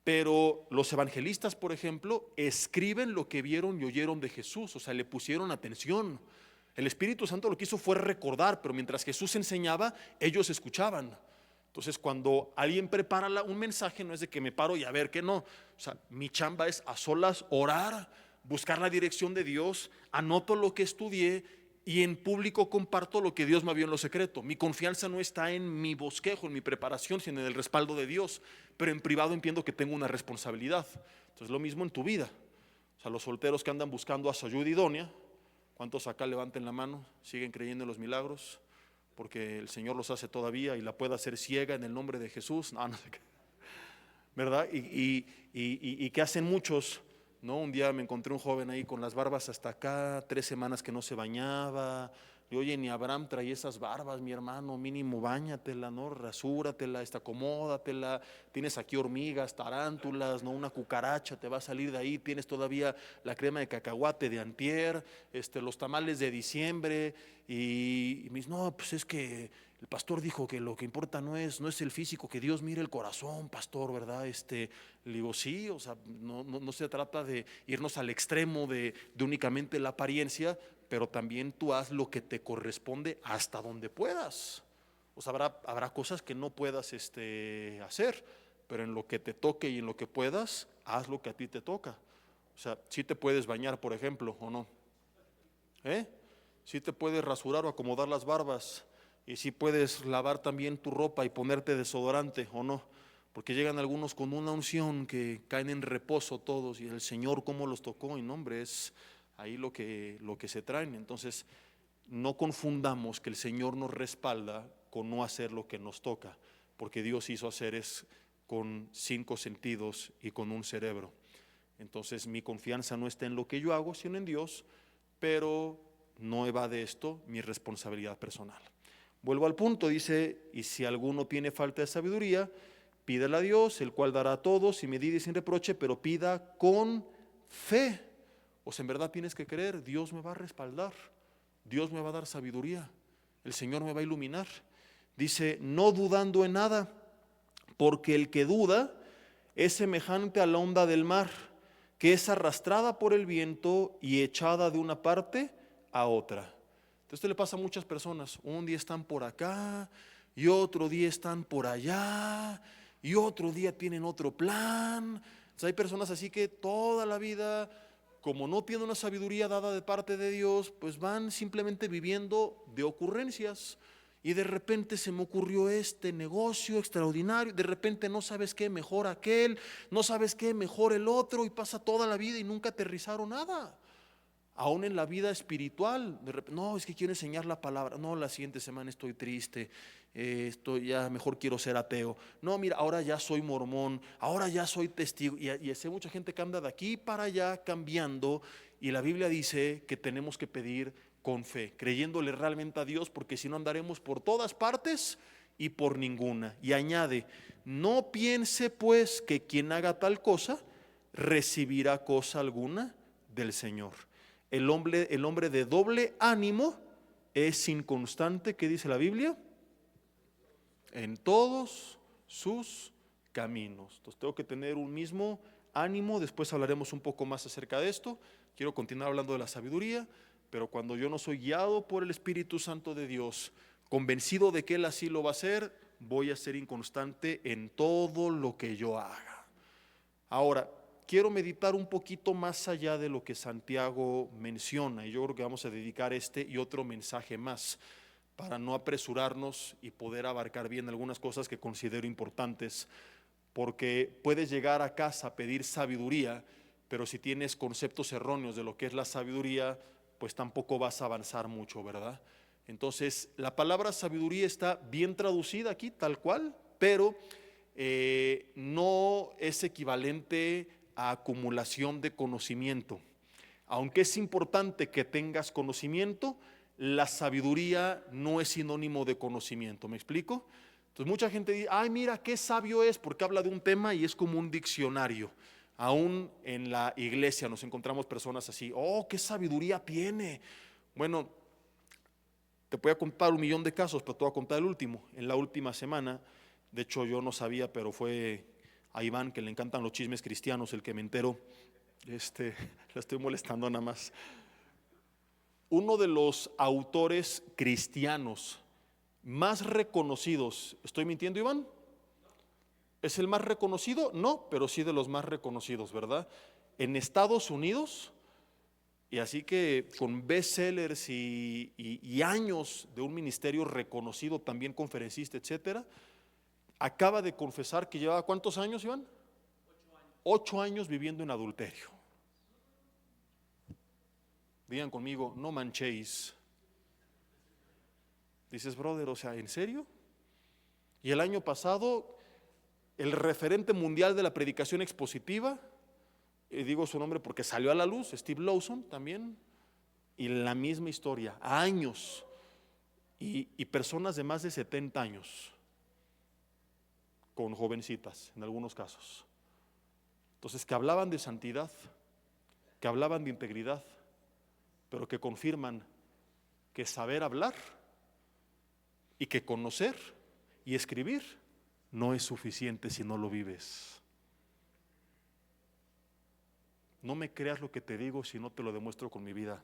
Pero los evangelistas, por ejemplo, escriben lo que vieron y oyeron de Jesús, o sea, le pusieron atención. El Espíritu Santo lo que hizo fue recordar, pero mientras Jesús enseñaba, ellos escuchaban. Entonces, cuando alguien prepara un mensaje, no es de que me paro y a ver qué no. O sea, mi chamba es a solas orar, buscar la dirección de Dios, anoto lo que estudié y en público comparto lo que Dios me vio en lo secreto. Mi confianza no está en mi bosquejo, en mi preparación, sino en el respaldo de Dios. Pero en privado entiendo que tengo una responsabilidad. Entonces, lo mismo en tu vida. O sea, los solteros que andan buscando a su ayuda idónea, ¿cuántos acá levanten la mano? ¿Siguen creyendo en los milagros? Porque el Señor los hace todavía y la puede hacer ciega en el nombre de Jesús. No, no sé qué. ¿Verdad? Y ¿qué hacen muchos? ¿No? Un día me encontré un joven ahí con las barbas hasta acá, 3 semanas que no se bañaba. Y oye, ni Abraham traía esas barbas, mi hermano, mínimo báñatela, ¿no? Rasúratela, acomódatela. Tienes aquí hormigas, tarántulas, ¿no? Una cucaracha te va a salir de ahí. Tienes todavía la crema de cacahuate de antier, los tamales de diciembre. Y me dice, no, pues es que el pastor dijo que lo que importa no es el físico, que Dios mire el corazón, pastor, ¿verdad? Le digo, sí, o sea, no se trata de irnos al extremo de únicamente la apariencia, pero también tú haz lo que te corresponde hasta donde puedas. O sea, habrá cosas que no puedas hacer, pero en lo que te toque y en lo que puedas, haz lo que a ti te toca. O sea, sí te puedes bañar, por ejemplo, ¿o no? Sí te puedes rasurar o acomodar las barbas. Y sí puedes lavar también tu ropa y ponerte desodorante, ¿o no? Porque llegan algunos con una unción que caen en reposo todos y el Señor cómo los tocó, y no, hombre, es ahí lo que se traen. Entonces, no confundamos que el Señor nos respalda con no hacer lo que nos toca, porque Dios hizo seres con 5 sentidos y con un cerebro. Entonces, mi confianza no está en lo que yo hago, sino en Dios, pero no evade esto mi responsabilidad personal. Vuelvo al punto, dice, y si alguno tiene falta de sabiduría, pídela a Dios, el cual dará a todos sin medida y sin reproche, pero pida con fe. O sea, en verdad tienes que creer, Dios me va a respaldar, Dios me va a dar sabiduría, el Señor me va a iluminar. Dice, no dudando en nada, porque el que duda es semejante a la onda del mar, que es arrastrada por el viento y echada de una parte a otra. Esto le pasa a muchas personas. Un día están por acá y otro día están por allá y otro día tienen otro plan. Entonces hay personas así que toda la vida, como no tienen una sabiduría dada de parte de Dios, pues van simplemente viviendo de ocurrencias. Y de repente se me ocurrió este negocio extraordinario, de repente no sabes qué, mejor aquel, no sabes qué, mejor el otro, y pasa toda la vida y nunca aterrizaron nada. Aún en la vida espiritual, de repente, no, es que quiero enseñar la palabra, no, la siguiente semana estoy triste, estoy ya, mejor quiero ser ateo, no, mira, ahora ya soy mormón, ahora ya soy testigo, y sé mucha gente que anda de aquí para allá cambiando, y la Biblia dice que tenemos que pedir con fe, creyéndole realmente a Dios, porque si no andaremos por todas partes y por ninguna. Y añade, no piense pues que quien haga tal cosa recibirá cosa alguna del Señor. El hombre de doble ánimo es inconstante, ¿qué dice la Biblia? En todos sus caminos. Entonces tengo que tener un mismo ánimo. Después hablaremos un poco más acerca de esto. Quiero continuar hablando de la sabiduría, pero cuando yo no soy guiado por el Espíritu Santo de Dios, convencido de que Él así lo va a hacer, voy a ser inconstante en todo lo que yo haga. Ahora, quiero meditar un poquito más allá de lo que Santiago menciona, y yo creo que vamos a dedicar este y otro mensaje más para no apresurarnos y poder abarcar bien algunas cosas que considero importantes, porque puedes llegar a casa a pedir sabiduría, pero si tienes conceptos erróneos de lo que es la sabiduría, pues tampoco vas a avanzar mucho, ¿verdad? Entonces, la palabra sabiduría está bien traducida aquí, tal cual, pero no es equivalente a acumulación de conocimiento. Aunque es importante que tengas conocimiento, la sabiduría no es sinónimo de conocimiento. ¿Me explico? Entonces mucha gente dice, ay, mira qué sabio es, porque habla de un tema y es como un diccionario. Aún en la iglesia nos encontramos personas así, oh, qué sabiduría tiene. Bueno, te voy a contar 1,000,000 de casos, pero te voy a contar el último. En la última semana, de hecho yo no sabía, pero fue a Iván, que le encantan los chismes cristianos, el que me enteró. Le estoy molestando nada más. Uno de los autores cristianos más reconocidos, ¿estoy mintiendo, Iván? ¿Es el más reconocido? No, pero sí de los más reconocidos, ¿verdad? En Estados Unidos, y así que con bestsellers y años de un ministerio reconocido, también conferencista, etcétera, acaba de confesar que llevaba ¿cuántos años, Iván? 8 años viviendo en adulterio. Digan conmigo, no manchéis. Dices, brother, o sea, ¿en serio? Y el año pasado, el referente mundial de la predicación expositiva, digo su nombre porque salió a la luz, Steve Lawson también, y la misma historia, años, y personas de más de 70 años, con jovencitas en algunos casos. Entonces, que hablaban de santidad, que hablaban de integridad, pero que confirman que saber hablar y que conocer y escribir no es suficiente si no lo vives. No me creas lo que te digo si no te lo demuestro con mi vida.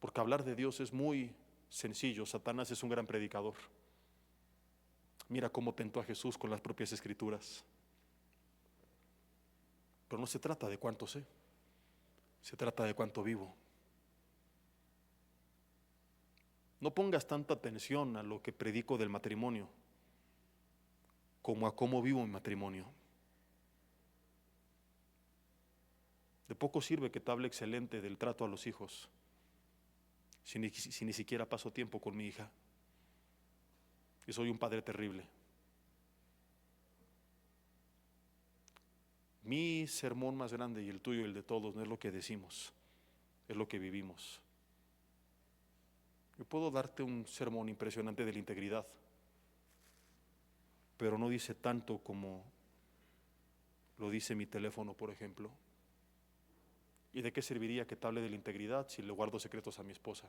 Porque hablar de Dios es muy sencillo. Satanás es un gran predicador. Mira cómo tentó a Jesús con las propias escrituras. Pero no se trata de cuánto sé, se trata de cuánto vivo. No pongas tanta atención a lo que predico del matrimonio como a cómo vivo mi matrimonio. De poco sirve que te hable excelente del trato a los hijos si ni siquiera paso tiempo con mi hija y soy un padre terrible. Mi sermón más grande y el tuyo y el de todos no es lo que decimos, es lo que vivimos. Yo puedo darte un sermón impresionante de la integridad, pero no dice tanto como lo dice mi teléfono, por ejemplo. ¿Y de qué serviría que te hable de la integridad si le guardo secretos a mi esposa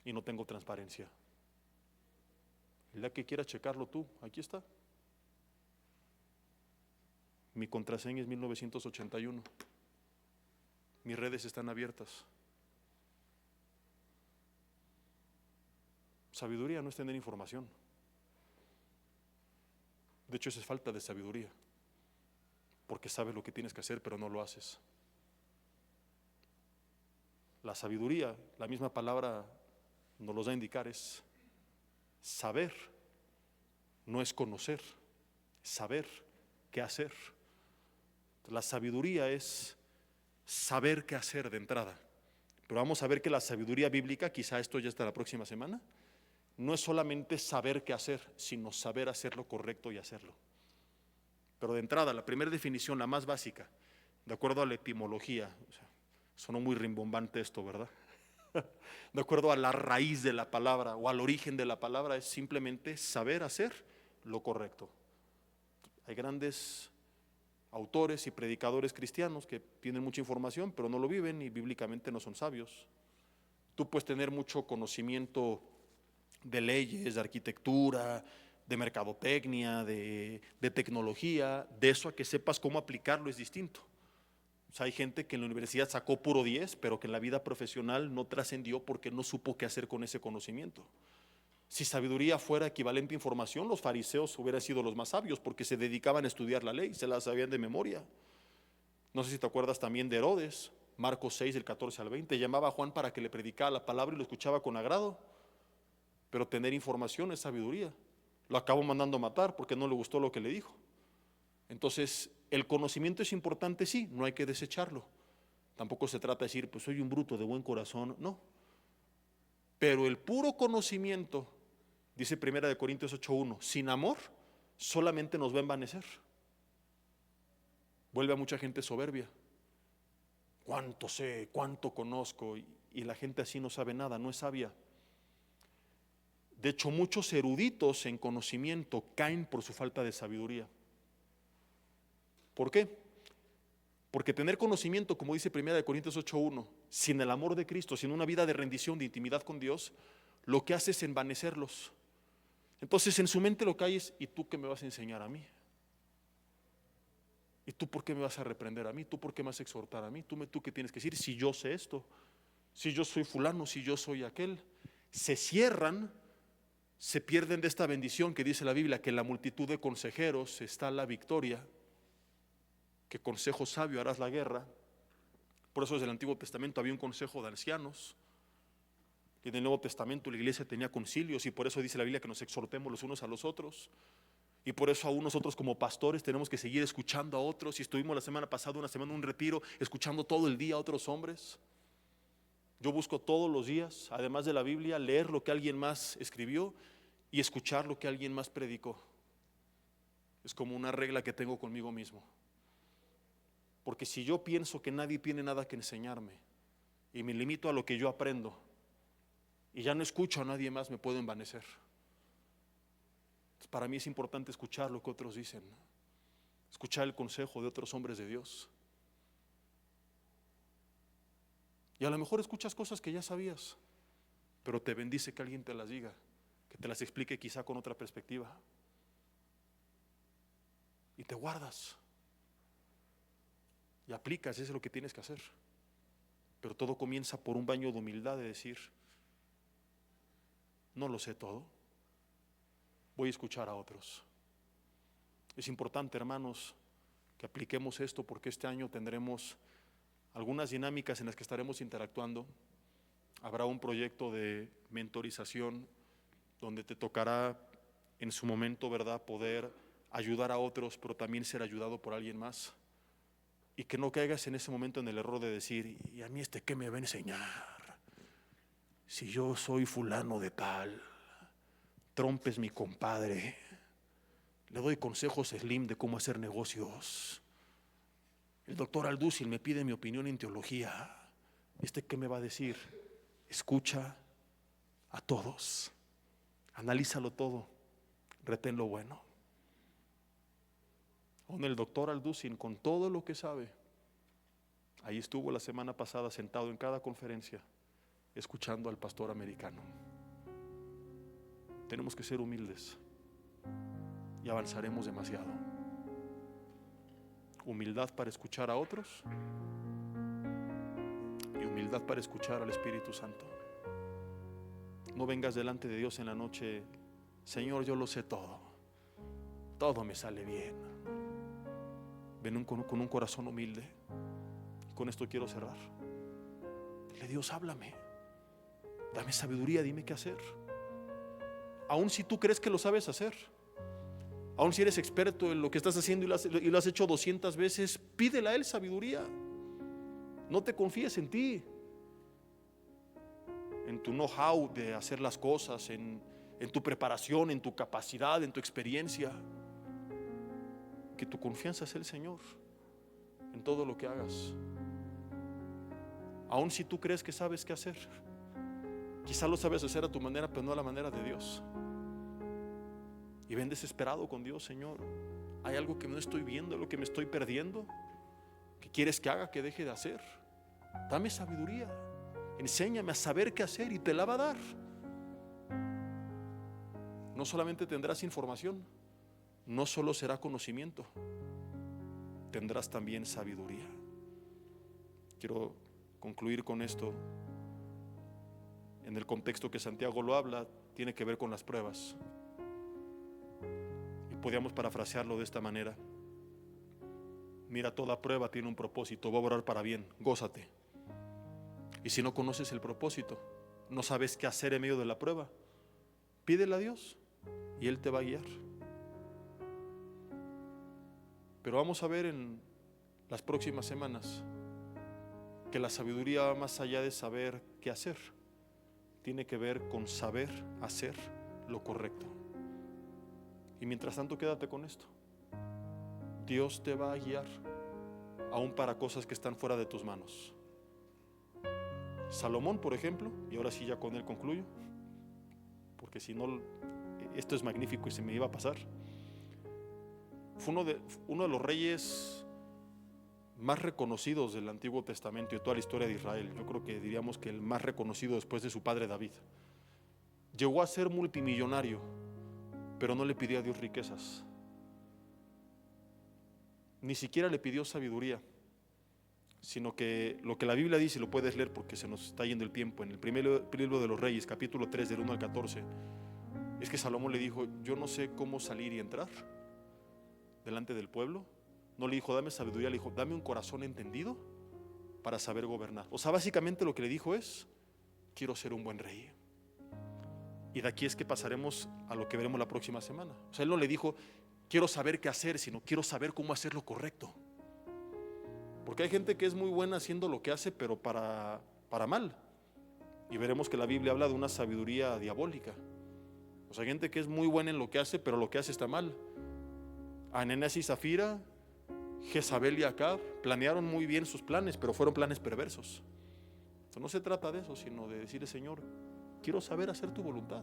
y no tengo transparencia? El día que quieras checarlo tú, aquí está. Mi contraseña es 1981. Mis redes están abiertas. Sabiduría no es tener información. De hecho, eso es falta de sabiduría, porque sabes lo que tienes que hacer, pero no lo haces. La sabiduría, la misma palabra nos lo da a indicar, es saber, no es conocer, saber qué hacer. La sabiduría es saber qué hacer de entrada. Pero vamos a ver que la sabiduría bíblica, quizá esto ya está la próxima semana, no es solamente saber qué hacer, sino saber hacer lo correcto y hacerlo. Pero de entrada, la primera definición, la más básica, de acuerdo a la etimología, o sea, sonó muy rimbombante esto, ¿verdad? de acuerdo a la raíz de la palabra o al origen de la palabra, es simplemente saber hacer lo correcto. Hay grandes autores y predicadores cristianos que tienen mucha información, pero no lo viven y bíblicamente no son sabios. Tú puedes tener mucho conocimiento de leyes, de arquitectura, de mercadotecnia, de tecnología, de eso a que sepas cómo aplicarlo es distinto. O sea, hay gente que en la universidad sacó puro 10, pero que en la vida profesional no trascendió porque no supo qué hacer con ese conocimiento. Si sabiduría fuera equivalente a información, los fariseos hubieran sido los más sabios porque se dedicaban a estudiar la ley, se la sabían de memoria. No sé si te acuerdas también de Herodes, Marcos 6, del 14 al 20, llamaba a Juan para que le predicara la palabra y lo escuchaba con agrado, pero tener información es sabiduría. Lo acabó mandando a matar porque no le gustó lo que le dijo. Entonces, el conocimiento es importante, sí, no hay que desecharlo. Tampoco se trata de decir, pues soy un bruto de buen corazón, no. Pero el puro conocimiento, dice 1 Corintios 8:1, sin amor solamente nos va a envanecer. Vuelve a mucha gente soberbia. Cuánto sé, cuánto conozco, y la gente así no sabe nada, no es sabia. De hecho, muchos eruditos en conocimiento caen por su falta de sabiduría. ¿Por qué? Porque tener conocimiento, como dice 1 Corintios 8:1, sin el amor de Cristo, sin una vida de rendición, de intimidad con Dios, lo que hace es envanecerlos. Entonces en su mente lo que hay es, ¿y tú qué me vas a enseñar a mí? ¿Y tú por qué me vas a reprender a mí? ¿Tú por qué me vas a exhortar a mí? ¿Tú qué tienes que decir? Si yo sé esto, si yo soy fulano, si yo soy aquel. Se cierran, se pierden de esta bendición que dice la Biblia, que en la multitud de consejeros está la victoria, que consejo sabio harás la guerra. Por eso desde el Antiguo Testamento había un consejo de ancianos, y en el Nuevo Testamento la iglesia tenía concilios, y por eso dice la Biblia que nos exhortemos los unos a los otros. Y por eso aún nosotros como pastores tenemos que seguir escuchando a otros. Y estuvimos la semana pasada, una semana, un retiro, escuchando todo el día a otros hombres. Yo busco todos los días, además de la Biblia, leer lo que alguien más escribió y escuchar lo que alguien más predicó. Es como una regla que tengo conmigo mismo. Porque si yo pienso que nadie tiene nada que enseñarme y me limito a lo que yo aprendo y ya no escucho a nadie más, me puedo envanecer. Para mí es importante escuchar lo que otros dicen, escuchar el consejo de otros hombres de Dios. Y a lo mejor escuchas cosas que ya sabías, pero te bendice que alguien te las diga, que te las explique quizá con otra perspectiva. Y te guardas y aplicas, eso es lo que tienes que hacer. Pero todo comienza por un baño de humildad, de decir, no lo sé todo, voy a escuchar a otros. Es importante, hermanos, que apliquemos esto, porque este año tendremos algunas dinámicas en las que estaremos interactuando. Habrá un proyecto de mentorización donde te tocará en su momento, ¿verdad?, poder ayudar a otros, pero también ser ayudado por alguien más. Y que no caigas en ese momento en el error de decir, ¿y a mí qué me va a enseñar? Si yo soy fulano de tal, Trump es mi compadre, le doy consejos slim de cómo hacer negocios. El doctor Alducin me pide mi opinión en teología. ¿Qué me va a decir? Escucha a todos, analízalo todo, retén lo bueno. Aún el doctor Alducin, con todo lo que sabe, ahí estuvo la semana pasada sentado en cada conferencia, escuchando al pastor americano. Tenemos que ser humildes y avanzaremos demasiado. Humildad para escuchar a otros y humildad para escuchar al Espíritu Santo. No vengas delante de Dios en la noche, Señor, yo lo sé todo, todo me sale bien. Ven con un corazón humilde. Con esto quiero cerrar. Dile, Dios, háblame, dame sabiduría, dime qué hacer. Aun si tú crees que lo sabes hacer, aun si eres experto en lo que estás haciendo y lo has hecho 200 veces, pídele a Él sabiduría. No te confíes en ti, en tu know-how de hacer las cosas, en tu preparación, en tu capacidad, en tu experiencia. Que tu confianza es el Señor en todo lo que hagas. Aun si tú crees que sabes qué hacer, Quizá lo sabes hacer a tu manera, pero no a la manera de Dios. Y ven desesperado con Dios: Señor, hay algo que no estoy viendo, algo que me estoy perdiendo. ¿Qué quieres que haga, que deje de hacer? Dame sabiduría, enséñame a saber qué hacer, y te la va a dar. No solamente tendrás información, no solo será conocimiento, tendrás también sabiduría. Quiero concluir con esto. En el contexto que Santiago lo habla, tiene que ver con las pruebas. Y podríamos parafrasearlo de esta manera: mira, toda prueba tiene un propósito, va a obrar para bien, gózate. Y si no conoces el propósito, no sabes qué hacer en medio de la prueba, pídele a Dios y Él te va a guiar. Pero vamos a ver en las próximas semanas que la sabiduría va más allá de saber qué hacer. Tiene que ver con saber hacer lo correcto. Y mientras tanto, quédate con esto: Dios te va a guiar, aún para cosas que están fuera de tus manos. Salomón, por ejemplo, y ahora sí ya con él concluyo, porque si no, esto es magnífico y se me iba a pasar. Fue uno de los reyes más reconocidos del Antiguo Testamento y de toda la historia de Israel. Yo creo que diríamos que el más reconocido después de su padre David. Llegó a ser multimillonario, pero no le pidió a Dios riquezas. Ni siquiera le pidió sabiduría, sino que lo que la Biblia dice, y lo puedes leer porque se nos está yendo el tiempo, en el primer libro de los Reyes, capítulo 3, del 1 al 14, es que Salomón le dijo: yo no sé cómo salir y entrar delante del pueblo. No le dijo dame sabiduría, le dijo dame un corazón entendido para saber gobernar. O sea, básicamente lo que le dijo es: quiero ser un buen rey. Y de aquí es que pasaremos a lo que veremos la próxima semana. O sea, él no le dijo quiero saber qué hacer, sino quiero saber cómo hacer lo correcto. Porque hay gente que es muy buena haciendo lo que hace, pero para mal. Y veremos que la Biblia habla de una sabiduría diabólica. O sea, hay gente que es muy buena en lo que hace, pero lo que hace está mal. Ananías y Zafira, Jezabel y Acab planearon muy bien sus planes, pero fueron planes perversos. Entonces, no se trata de eso, sino de decirle: Señor, quiero saber hacer tu voluntad,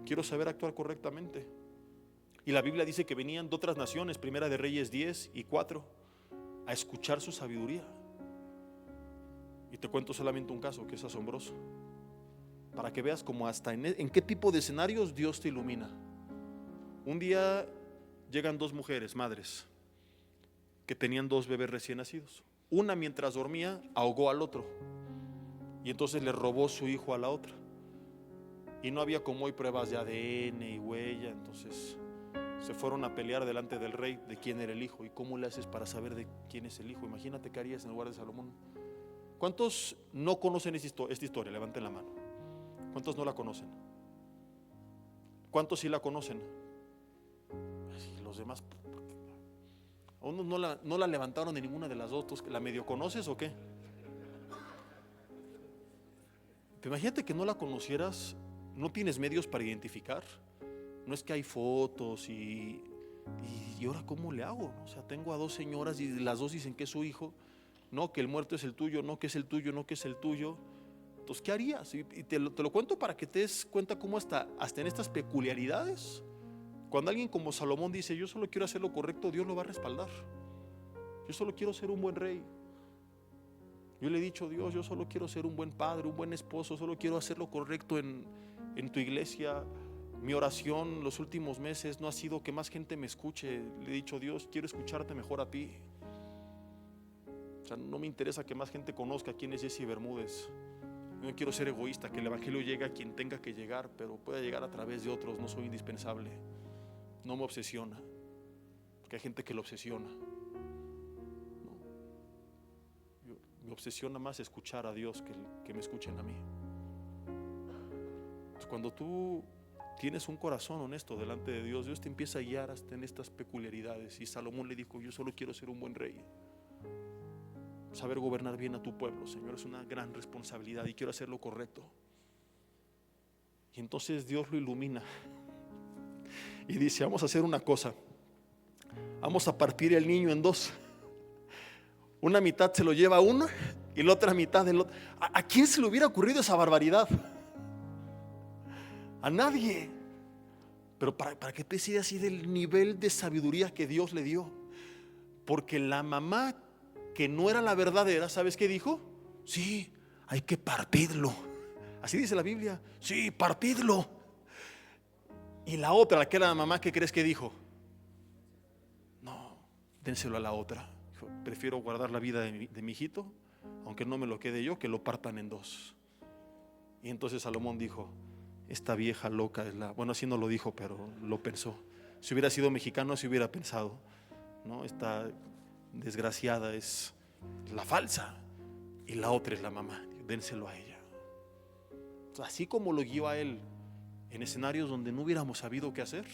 quiero saber actuar correctamente. Y la Biblia dice que venían de otras naciones, Primera de Reyes 10:4, a escuchar su sabiduría. Y te cuento solamente un caso que es asombroso, para que veas cómo hasta en qué tipo de escenarios Dios te ilumina. Un día llegan dos mujeres, madres, que tenían dos bebés recién nacidos. Una, mientras dormía, ahogó al otro, y entonces le robó su hijo a la otra. Y no había como hoy pruebas de ADN y huella. Entonces se fueron a pelear delante del rey de quién era el hijo. ¿Y cómo le haces para saber de quién es el hijo? Imagínate qué harías en lugar de Salomón. ¿Cuántos no conocen esta historia? Levanten la mano. ¿Cuántos no la conocen? ¿Cuántos sí la conocen? Y los demás, a unos no la levantaron en ninguna de las dos. ¿La medio conoces o qué? Pero imagínate que no la conocieras. No tienes medios para identificar. No es que hay fotos y ahora ¿cómo le hago? O sea, tengo a dos señoras y las dos dicen que es su hijo. No, que el muerto es el tuyo, no que es el tuyo, no que es el tuyo. Entonces, ¿qué harías? Y te lo cuento para que te des cuenta cómo hasta en estas peculiaridades, cuando alguien como Salomón dice: yo solo quiero hacer lo correcto, Dios lo va a respaldar. Yo solo quiero ser un buen rey. Yo le he dicho: Dios, yo solo quiero ser un buen padre, un buen esposo, solo quiero hacer lo correcto en tu iglesia. Mi oración los últimos meses no ha sido que más gente me escuche. Le he dicho: Dios, quiero escucharte mejor a ti. O sea, no me interesa que más gente conozca quién es Jesse Bermúdez. Yo no quiero ser egoísta, que el evangelio llegue a quien tenga que llegar, pero pueda llegar a través de otros. No soy indispensable. No me obsesiona, porque hay gente que lo obsesiona. Me obsesiona más escuchar a Dios que me escuchen a mí. Entonces, cuando tú tienes un corazón honesto delante de Dios, Dios te empieza a guiar hasta en estas peculiaridades. Y Salomón le dijo: yo solo quiero ser un buen rey. Saber gobernar bien a tu pueblo, Señor, es una gran responsabilidad y quiero hacer lo correcto. Y entonces Dios lo ilumina y dice: vamos a hacer una cosa. Vamos a partir el niño en dos. Una mitad se lo lleva uno y la otra mitad del otro. ¿A quién se le hubiera ocurrido esa barbaridad? A nadie. Pero para que te sea así del nivel de sabiduría que Dios le dio. Porque la mamá que no era la verdadera, ¿sabes qué dijo? Sí, hay que partirlo. Así dice la Biblia. Sí, partidlo. Y la otra, la que era la mamá, ¿qué crees que dijo? No, dénselo a la otra. Dijo, prefiero guardar la vida de mi hijito, aunque no me lo quede yo, que lo partan en dos. Y entonces Salomón dijo, esta vieja loca es la... Bueno, así no lo dijo, pero lo pensó. Si hubiera sido mexicano, se hubiera pensado, ¿no? Esta desgraciada es la falsa y la otra es la mamá. Dénselo a ella. Así como lo guió a él en escenarios donde no hubiéramos sabido qué hacer.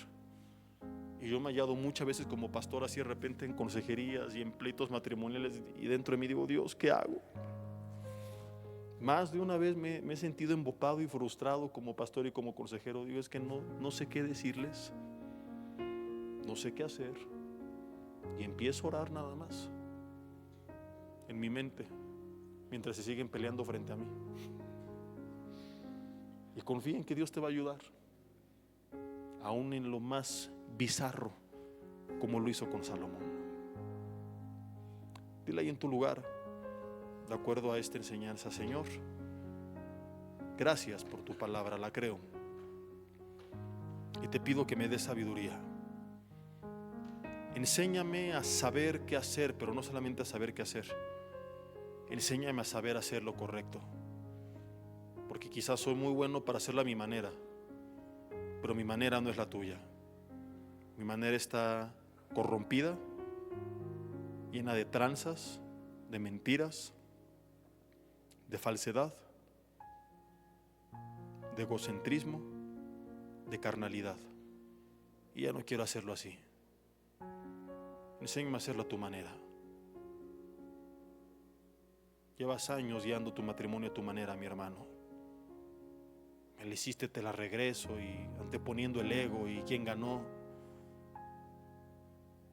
Y yo me he hallado muchas veces como pastor así de repente en consejerías y en pleitos matrimoniales, y dentro de mí digo, Dios, ¿qué hago? Más de una vez me he sentido embopado y frustrado como pastor y como consejero. Digo, es que no sé qué decirles, no sé qué hacer. Y empiezo a orar nada más en mi mente mientras se siguen peleando frente a mí. Y confía en que Dios te va a ayudar, aún en lo más bizarro, como lo hizo con Salomón. Dile ahí en tu lugar, de acuerdo a esta enseñanza: Señor, gracias por tu palabra, la creo. Y te pido que me des sabiduría. Enséñame a saber qué hacer, pero no solamente a saber qué hacer. Enséñame a saber hacer lo correcto. Porque quizás soy muy bueno para hacerlo a mi manera, pero mi manera no es la tuya. Mi manera está corrompida, llena de tranzas, de mentiras, de falsedad, de egocentrismo, de carnalidad. Y ya no quiero hacerlo así. Enséñame a hacerlo a tu manera. Llevas años guiando tu matrimonio a tu manera, mi hermano. Me le hiciste, te la regreso, y anteponiendo el ego y quién ganó.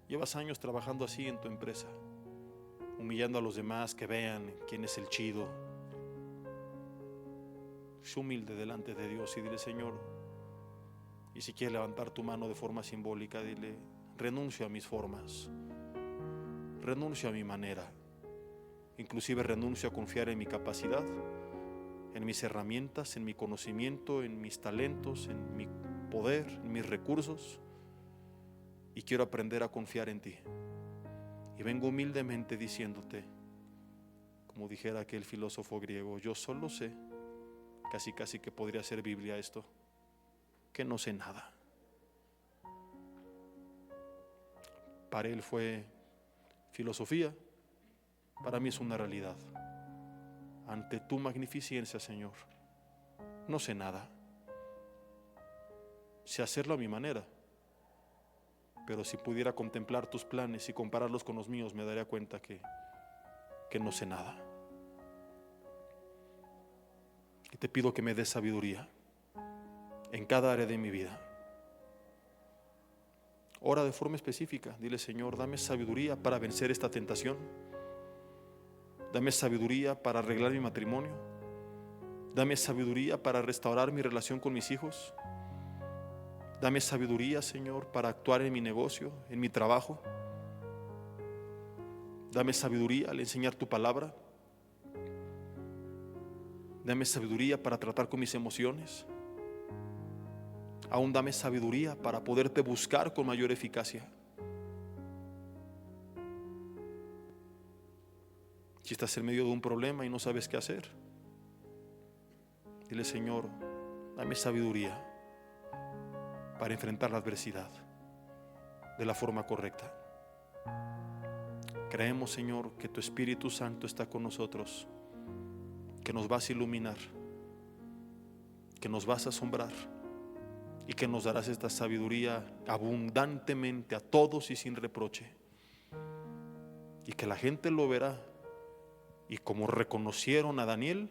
Llevas años trabajando así en tu empresa, humillando a los demás, que vean quién es el chido. Es humilde delante de Dios y dile, Señor, y si quieres levantar tu mano de forma simbólica, dile, renuncio a mis formas, renuncio a mi manera, inclusive renuncio a confiar en mi capacidad, en mis herramientas, en mi conocimiento, en mis talentos, en mi poder, en mis recursos, y quiero aprender a confiar en ti. Y vengo humildemente diciéndote, como dijera aquel filósofo griego, yo solo sé, casi que podría ser Biblia esto, que no sé nada. Para él fue filosofía, para mí es una realidad. Ante tu magnificencia, Señor, no sé nada. Sé hacerlo a mi manera, pero si pudiera contemplar tus planes y compararlos con los míos, me daría cuenta que no sé nada. Y te pido que me des sabiduría en cada área de mi vida. Ora de forma específica, dile, Señor, dame sabiduría para vencer esta tentación. Dame sabiduría para arreglar mi matrimonio. Dame sabiduría para restaurar mi relación con mis hijos. Dame sabiduría, Señor, para actuar en mi negocio, en mi trabajo. Dame sabiduría al enseñar tu palabra. Dame sabiduría para tratar con mis emociones. Aún dame sabiduría para poderte buscar con mayor eficacia. Si estás en medio de un problema y no sabes qué hacer, dile, Señor, dame sabiduría para enfrentar la adversidad de la forma correcta. Creemos, Señor, que tu Espíritu Santo está con nosotros, que nos vas a iluminar, que nos vas a asombrar y que nos darás esta sabiduría abundantemente a todos y sin reproche. Y que la gente lo verá, y como reconocieron a Daniel,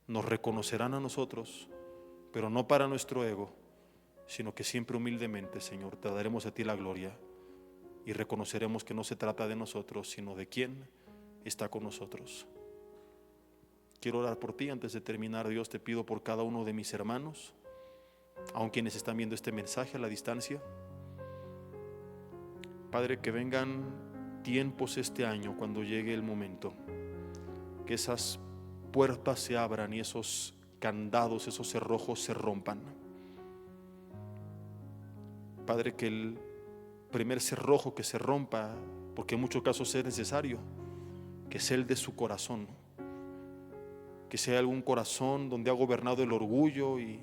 nos reconocerán a nosotros, pero no para nuestro ego, sino que siempre humildemente, Señor, te daremos a ti la gloria y reconoceremos que no se trata de nosotros, sino de quién está con nosotros. Quiero orar por ti. Antes de terminar, Dios, te pido por cada uno de mis hermanos aun quienes están viendo este mensaje a la distancia. Padre, que vengan tiempos este año cuando llegue el momento, que esas puertas se abran y esos candados, esos cerrojos se rompan. Padre, que el primer cerrojo que se rompa, porque en muchos casos es necesario, que sea el de su corazón, que sea algún corazón donde ha gobernado el orgullo y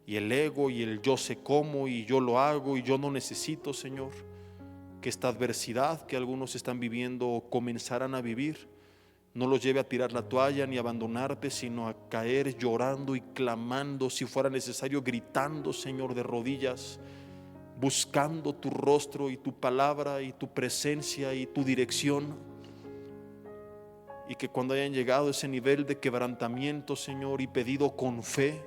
el ego y el yo sé cómo y yo lo hago y yo no necesito, Señor. Que esta adversidad que algunos están viviendo o comenzarán a vivir no los lleve a tirar la toalla ni a abandonarte, sino a caer llorando y clamando, si fuera necesario gritando, Señor, de rodillas, buscando tu rostro y tu palabra y tu presencia y tu dirección. Y que cuando hayan llegado a ese nivel de quebrantamiento, Señor, y pedido con fe,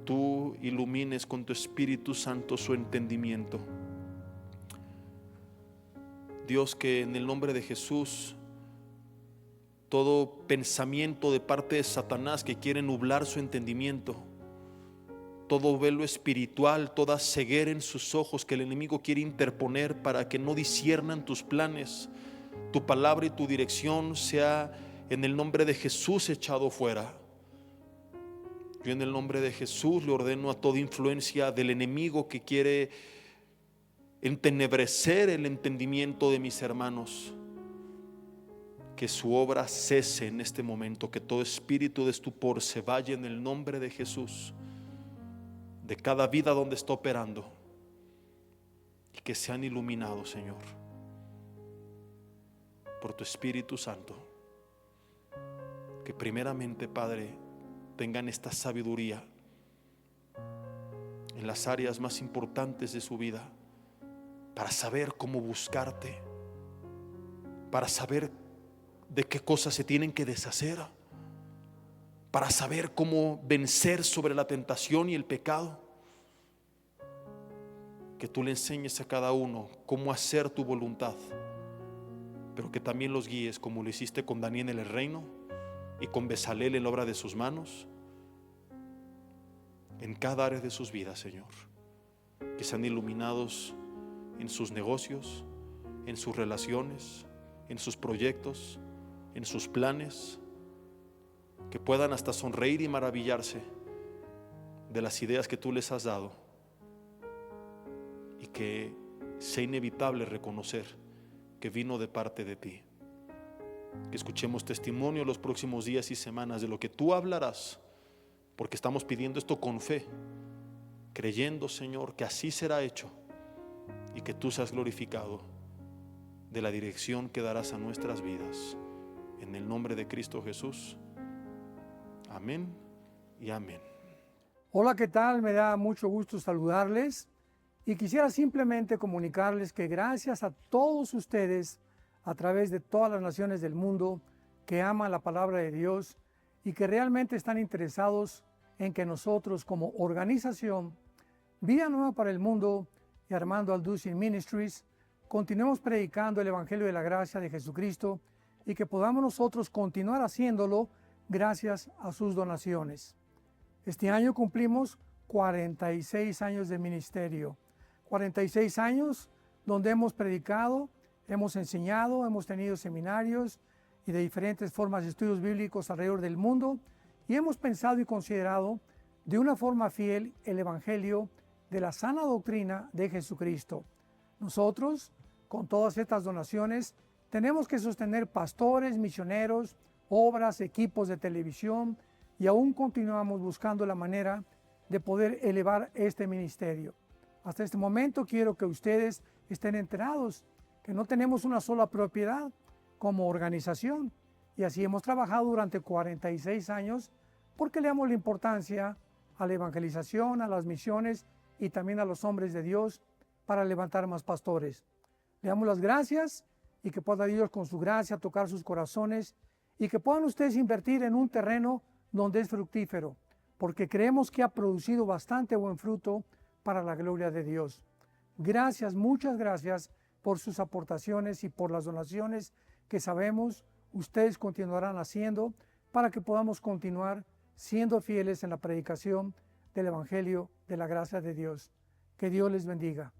tú ilumines con tu Espíritu Santo su entendimiento. Dios, que en el nombre de Jesús, todo pensamiento de parte de Satanás que quiere nublar su entendimiento, todo velo espiritual, toda ceguera en sus ojos que el enemigo quiere interponer para que no disciernan tus planes, tu palabra y tu dirección, sea en el nombre de Jesús echado fuera. Yo en el nombre de Jesús le ordeno a toda influencia del enemigo que quiere entenebrecer el entendimiento de mis hermanos, que su obra cese en este momento, que todo espíritu de estupor se vaya en el nombre de Jesús de cada vida donde está operando, y que sean iluminados, Señor, por tu Espíritu Santo. Que primeramente, Padre, tengan esta sabiduría en las áreas más importantes de su vida, para saber cómo buscarte, para saber de qué cosas se tienen que deshacer, para saber cómo vencer sobre la tentación y el pecado. Que tú le enseñes a cada uno cómo hacer tu voluntad, pero que también los guíes como lo hiciste con Daniel en el reino y con Bezalel en la obra de sus manos, en cada área de sus vidas, Señor. Que sean iluminados en sus negocios, en sus relaciones, en sus proyectos, en sus planes, que puedan hasta sonreír y maravillarse de las ideas que tú les has dado, y que sea inevitable reconocer que vino de parte de ti. Que escuchemos testimonio los próximos días y semanas de lo que tú hablarás, porque estamos pidiendo esto con fe, creyendo, Señor, que así será hecho, y que tú seas glorificado de la dirección que darás a nuestras vidas. En el nombre de Cristo Jesús. Amén y amén. Hola, ¿qué tal? Me da mucho gusto saludarles y quisiera simplemente comunicarles que gracias a todos ustedes a través de todas las naciones del mundo que aman la palabra de Dios y que realmente están interesados en que nosotros como organización Vida Nueva para el Mundo y Armando Alducin Ministries continuemos predicando el Evangelio de la Gracia de Jesucristo y que podamos nosotros continuar haciéndolo gracias a sus donaciones. Este año cumplimos 46 años de ministerio, 46 años donde hemos predicado, hemos enseñado, hemos tenido seminarios y de diferentes formas de estudios bíblicos alrededor del mundo, y hemos pensado y considerado de una forma fiel el Evangelio de la sana doctrina de Jesucristo. Nosotros, con todas estas donaciones, tenemos que sostener pastores, misioneros, obras, equipos de televisión, y aún continuamos buscando la manera de poder elevar este ministerio. Hasta este momento quiero que ustedes estén enterados que no tenemos una sola propiedad como organización, y así hemos trabajado durante 46 años porque le damos la importancia a la evangelización, a las misiones y también a los hombres de Dios para levantar más pastores. Le damos las gracias y que pueda Dios con su gracia tocar sus corazones y que puedan ustedes invertir en un terreno donde es fructífero, porque creemos que ha producido bastante buen fruto para la gloria de Dios. Gracias, muchas gracias por sus aportaciones y por las donaciones que sabemos ustedes continuarán haciendo para que podamos continuar siendo fieles en la predicación del Evangelio de la gracia de Dios. Que Dios les bendiga.